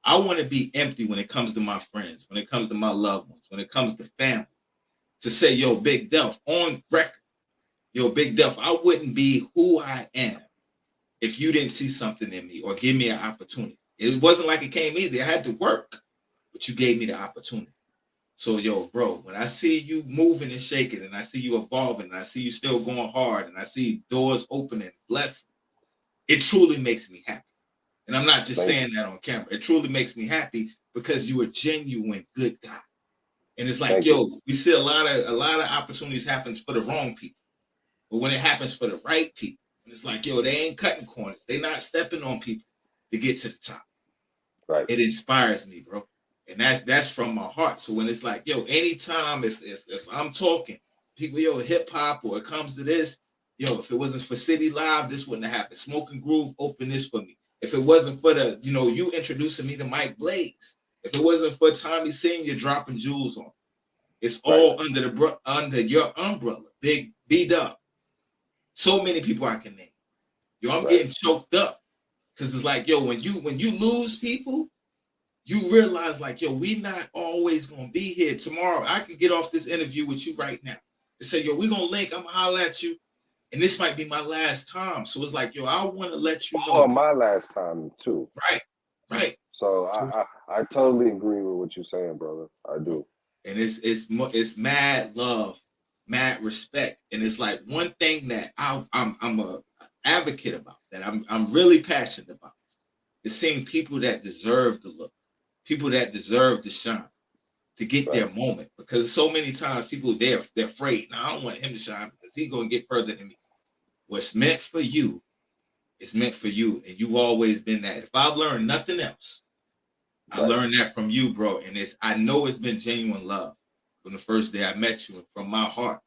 I want to be empty when it comes to my friends, when it comes to my loved ones, when it comes to family. To say, yo, Big Delph, on record, yo, Big Delph, I wouldn't be who I am if you didn't see something in me or give me an opportunity. It wasn't like it came easy. I had to work, but you gave me the opportunity. So, yo, bro, when I see you moving and shaking, and I see you evolving, and I see you still going hard, and I see doors opening, blessed, it truly makes me happy. And I'm not just Thank saying that on camera. It truly makes me happy because you are genuine good guy. And it's like, thank you. yo, we see a lot of opportunities happen for the wrong people. But when it happens for the right people, and it's like, yo, they ain't cutting corners. They not stepping on people to get to the top. Right. It inspires me, bro. And that's from my heart. So when it's like, yo, anytime if I'm talking, people, yo, hip hop, or it comes to this, yo, if it wasn't for City Live, this wouldn't have happened. Smoking Groove opened this for me. If it wasn't for you introducing me to Mike Blaze, if it wasn't for Tommy Senior dropping jewels on, it's Right. all under your umbrella, Big B-Dub. So many people I can name. Yo, I'm Right. getting choked up because it's like, yo, when you lose people, you realize like, yo, we not always gonna be here tomorrow. I could get off this interview with you right now and say, yo, we gonna link. I'm gonna holler at you, and this might be my last time. So it's like, yo, I want to let you know, Or my last time too. right, right. So So, I totally agree with what you're saying, brother. I do. and it's mad love, mad respect, and it's like one thing that I'm a advocate about, that I'm really passionate about, is seeing people that deserve the look, people that deserve to shine, to get Right. their moment. Because so many times people they're afraid. Now I don't want him to shine because he's gonna get further than me. What's meant for you is meant for you, and you've always been that. If I learned nothing else, I Right. learned that from you, bro. And I know it's been genuine love from the first day I met you, and from my heart.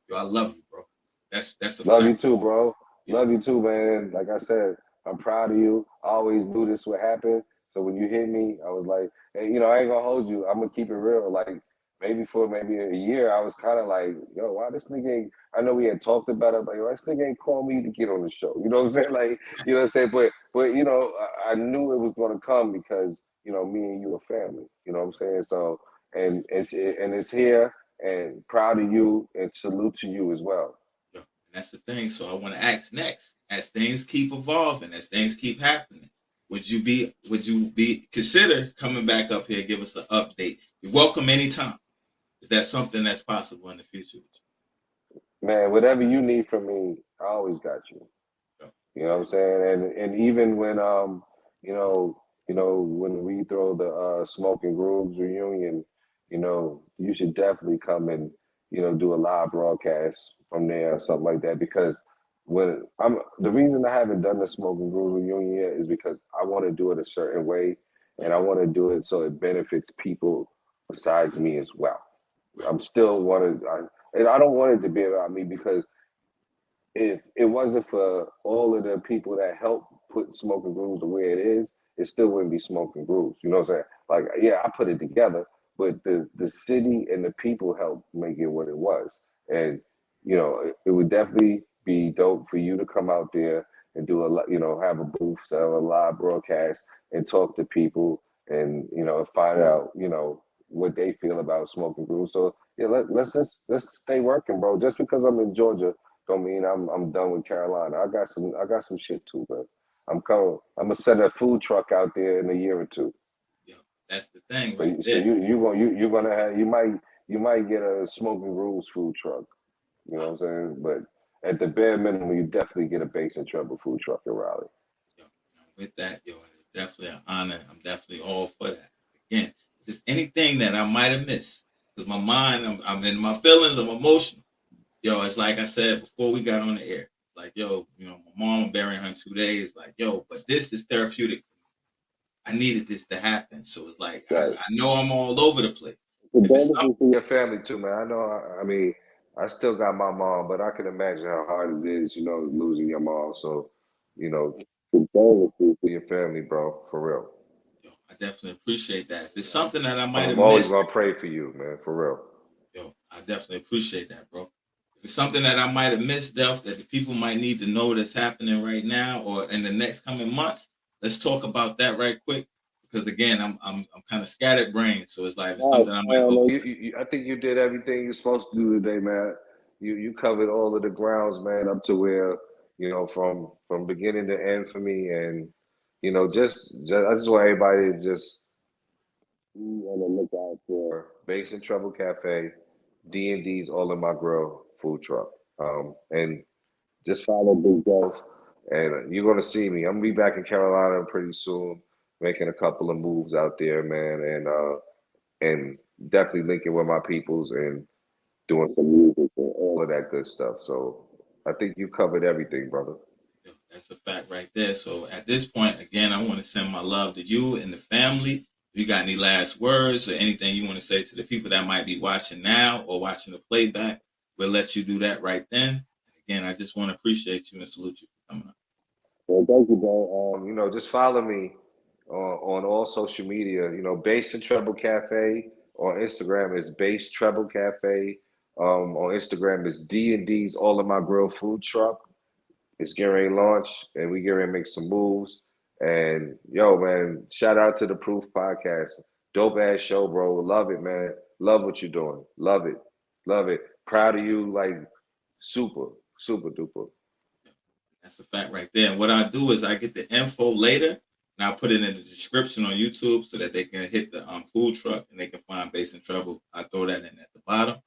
Yo, I love you, bro. That's a Love you fact. too, bro. Yeah. Love you too, man. Like I said, I'm proud of you. I always knew this would happen. So when you hit me, I was like, hey, I ain't gonna hold you. I'm gonna keep it real. Like maybe a year, I was kind of like, yo, why this nigga ain't, I know we had talked about it, but yo, this nigga ain't call me to get on the show. You know what I'm saying? Like, you know what I'm saying? But I knew it was gonna come because, me and you are family. You know what I'm saying? So, and it's here, and proud of you, and salute to you as well. Yeah, and that's the thing. So I want to ask next, as things keep evolving, as things keep happening, would you be consider coming back up here, give us an update? You're welcome anytime. Is that something that's possible in the future? Man, whatever you need from me, I always got you. Yeah. You know what I'm saying? And even when you know, when we throw the Smoking Grooves reunion, you should definitely come and, do a live broadcast from there or something like that. Because when I'm the reason I haven't done the Smoking Grooves reunion yet is because I want to do it a certain way, and I want to do it so it benefits people besides me as well. Right. I'm still and I don't want it to be about me, because if it wasn't for all of the people that helped put Smoking Grooves the way it is, it still wouldn't be Smoking Grooves. You know what I'm saying? Like, yeah, I put it together, but the city and the people helped make it what it was. And it would definitely be dope for you to come out there and do have a booth, have a live broadcast, and talk to people, and find out what they feel about Smoking Grooves. So yeah, let's stay working, bro. Just because I'm in Georgia don't mean I'm done with Carolina. I got some shit too, man. I'm coming. I'm gonna set a food truck out there in a year or two. Yeah, that's the thing So right so there. you're gonna have you might get a Smoking Rules food truck. You know what I'm saying? But at the bare minimum, you definitely get a Bass and Treble food truck in Raleigh. Yo, with that, yo, it's definitely an honor. I'm definitely all for that. Again, if there's anything that I might have missed, because my mind, I'm in my feelings, I'm emotional. Yo, it's like I said before we got on the air. Like, yo, my mom burying her in 2 days. Like, yo, but this is therapeutic. I needed this to happen. So it's like Right. I know I'm all over the place. If it's something, Condolences to your family too, man. I know. I mean, I still got my mom, but I can imagine how hard it is, losing your mom. So, you know, condolences to your family, bro. For real. yo, I definitely appreciate that. If it's something that I might have I'm always missed, gonna pray for you, man. For real. yo, I definitely appreciate that, bro. If it's something that I might have missed, Delph, that the people might need to know that's happening right now or in the next coming months, let's talk about that right quick. Because again, I'm kind of scattered brain, so it's like if it's something I might No, over. I think you did everything you're supposed to do today, man. You covered all of the grounds, man, up to where from beginning to end for me, and just I just want everybody to just be on the lookout for Bass and Trouble Cafe, D&D's All in My Grill food truck, and just follow Big Delph, and you're gonna see me. I'm gonna be back in Carolina pretty soon, making a couple of moves out there, man, and definitely linking with my peoples and doing some music and all of that good stuff. So I think you covered everything, brother. Yeah, that's a fact right there. So at this point, again, I want to send my love to you and the family. If you got any last words or anything you want to say to the people that might be watching now or watching the playback, we'll let you do that right then. Again, I just want to appreciate you and salute you for coming up. Well, thank you, bro. Just follow me on all social media. Bass and Treble Cafe on Instagram is Bass Treble Cafe. On Instagram is D&D's All in My Grill food truck. It's getting ready to launch, and we getting ready to make some moves. And yo, man, shout out to the Proof Podcast. Dope ass show, bro. Love it, man. Love what you're doing. Love it. Love it. Proud of you, like super, super duper. That's a fact right there. And what I do is I get the info later and I'll put it in the description on YouTube so that they can hit the food truck and they can find Bass and Trouble. I throw that in at the bottom.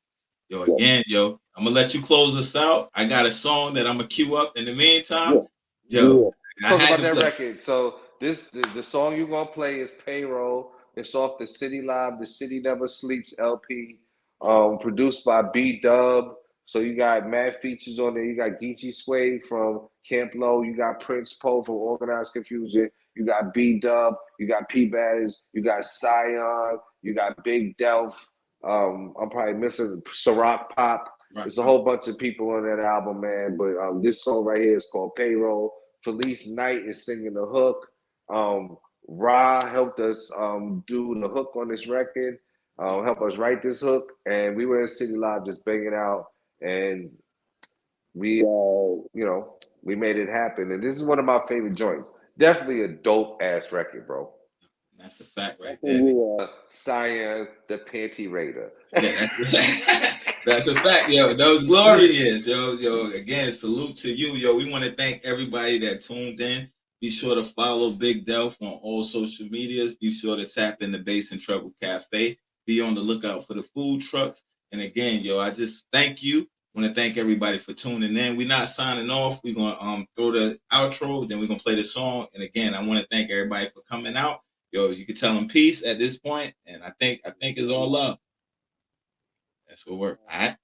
Yo, Yeah. again, yo, I'm gonna let you close us out. I got a song that I'm gonna queue up in the meantime. Yeah. Yo, Yeah. I Talk had about to that play. record. So the song you're gonna play is Payroll. It's off the City Live, the City Never Sleeps LP. Produced by B Dub. So you got mad features on there. You got Geechee Sway from Camp Low. You got Prince Poe from Organized Confusion. You got B Dub. You got P Badders. You got Scion. You got Big Delph. I'm probably missing Ciroc Pop. Right, There's a right. whole bunch of people on that album, man. But this song right here is called Payroll. Felice Knight is singing the hook. Ra helped us do the hook on this record, help us write this hook, and we were in City Live just banging out, and we made it happen. And this is one of my favorite joints. Definitely a dope ass record, bro. That's a fact right there. Yeah. Cyan, the panty raider. Yeah, that's a fact, yo. Those glory years, yo. Again, salute to you, yo. We want to thank everybody that tuned in. Be sure to follow Big Delph on all social medias. Be sure to tap in the Bass and Treble Cafe. Be on the lookout for the food trucks. And again, yo, I just thank you. I want to thank everybody for tuning in. We're not signing off. We're gonna throw the outro, then we're gonna play the song. And again, I want to thank everybody for coming out. Yo, you can tell them peace at this point, and I think it's all love. That's what we're all right.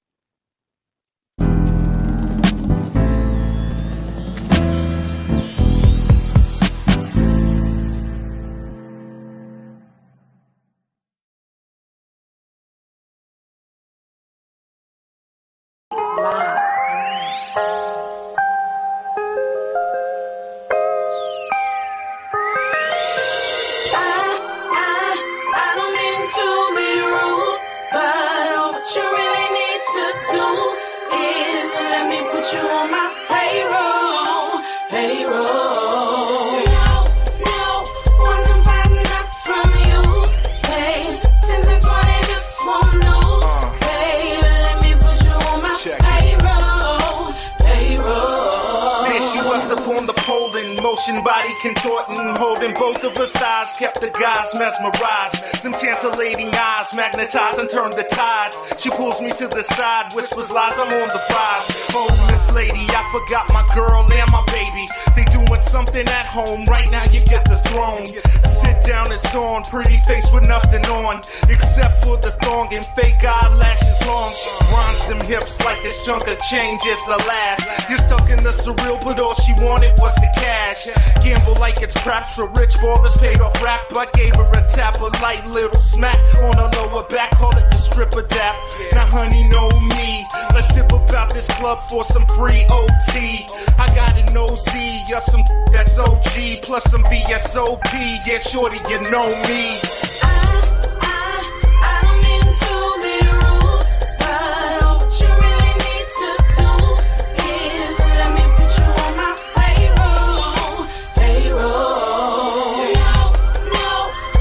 You on my payroll. No, wasn't fighting up from you. Hey, 10 and 20 just won't know. Hey, let me put you on my payroll. There she was upon the pole in motion, body contorting, holding both of her thighs, kept the guys mesmerized. Them tantalating eyes magnetized and turned the tides. She pulls me to the side, whispers lies, I'm on the rise. Oh, Miss Lady, I forgot my girl and my baby. They doing something at home, right now you get the throne. Sit down, it's on, pretty face with nothing on, except for the thong and fake eyelashes long. She grinds them hips like it's chunk of change, it's a laugh. You're stuck in the surreal, but all she wanted was the cash. Gamble like it's craps for rich ballers, paid off rap. I gave her a tap, a light little smack on her lower back, call it the stripper dap. Now honey know me, let's dip about this club for some free OT. I got an OZ, yeah, some that's OG, plus some VSOP. Yeah, shorty, you know me. I don't mean to be rude, but what you really need to do is let me put you on my payroll. No,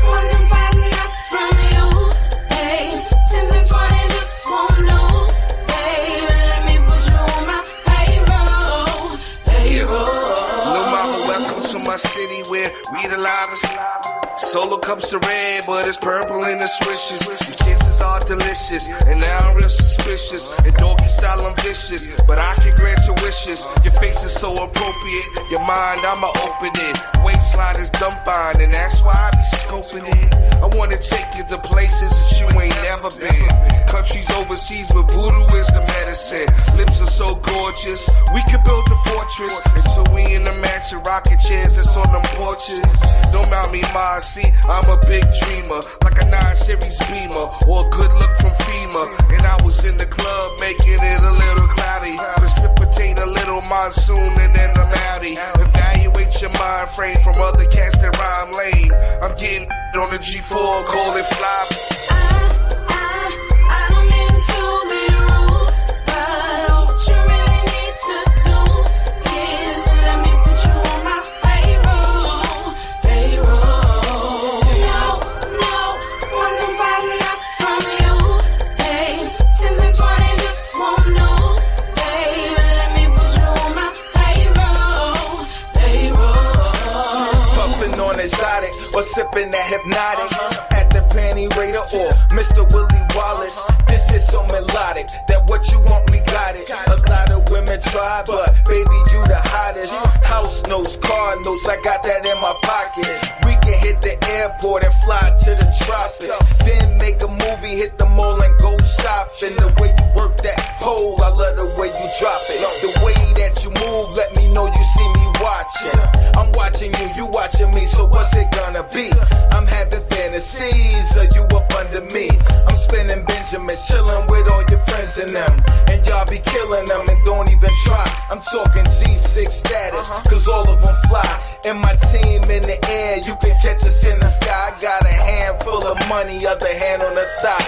wasn't fighting up from you. Hey, 10 and 20 just won't know. Baby, let me put you on my payroll. Lil' mama, welcome to my city where we the loudest. Solo cups are red, but it's purple in the swishes. Your kisses are delicious, and now I'm real suspicious. And doggy style, I'm vicious, but I can grant your wishes. Your face is so appropriate, your mind, I'ma open it. Waistline is dumbfound, and that's why I be scoping it. I wanna take you to places that you ain't never been. Countries overseas, but voodoo is the medicine. Lips are so gorgeous, we could build a fortress. Until we in the mansion, rocking chairs that's on them porches. Don't mount me, Ma, see, I'm a big dreamer. Like a 9 Series Beamer, or a good look from FEMA. And I was in the club, making it a little cloudy. Precipitate a little monsoon, and then I'm outie. Evaluate your mind frame from other cats that rhyme lame. I'm getting on the G4, call it fly. I don't mean to be rude, but what you really need to do is let me put you on my payroll. No, wasn't fighting up from you. Hey, 10 and 20 just won't know. Baby, let me put you on my payroll. Puffin' on exotic or sipping that hypnotic at the panty raider or Mr. Willie Wallace. This is so melodic that what you want, we got it. A lot of women try, but baby, you the hottest. House notes, car notes, I got that in my pocket. We can hit the airport and fly to the tropics. Then make a movie, hit the mall and go shopping. The way you work that pole, I love the way you drop it. The way that you move, let me know you see me watching. I'm watching you, you watching me, so what's it gonna be? I'm having fantasies, you up under me. I'm spinning Benjamin, chilling with all your friends and them. And y'all be killing them and don't even try. I'm talking G6 status, cause all of them fly. And my team in the air, you can catch us in the sky. I got a handful of money, other hand on the thigh.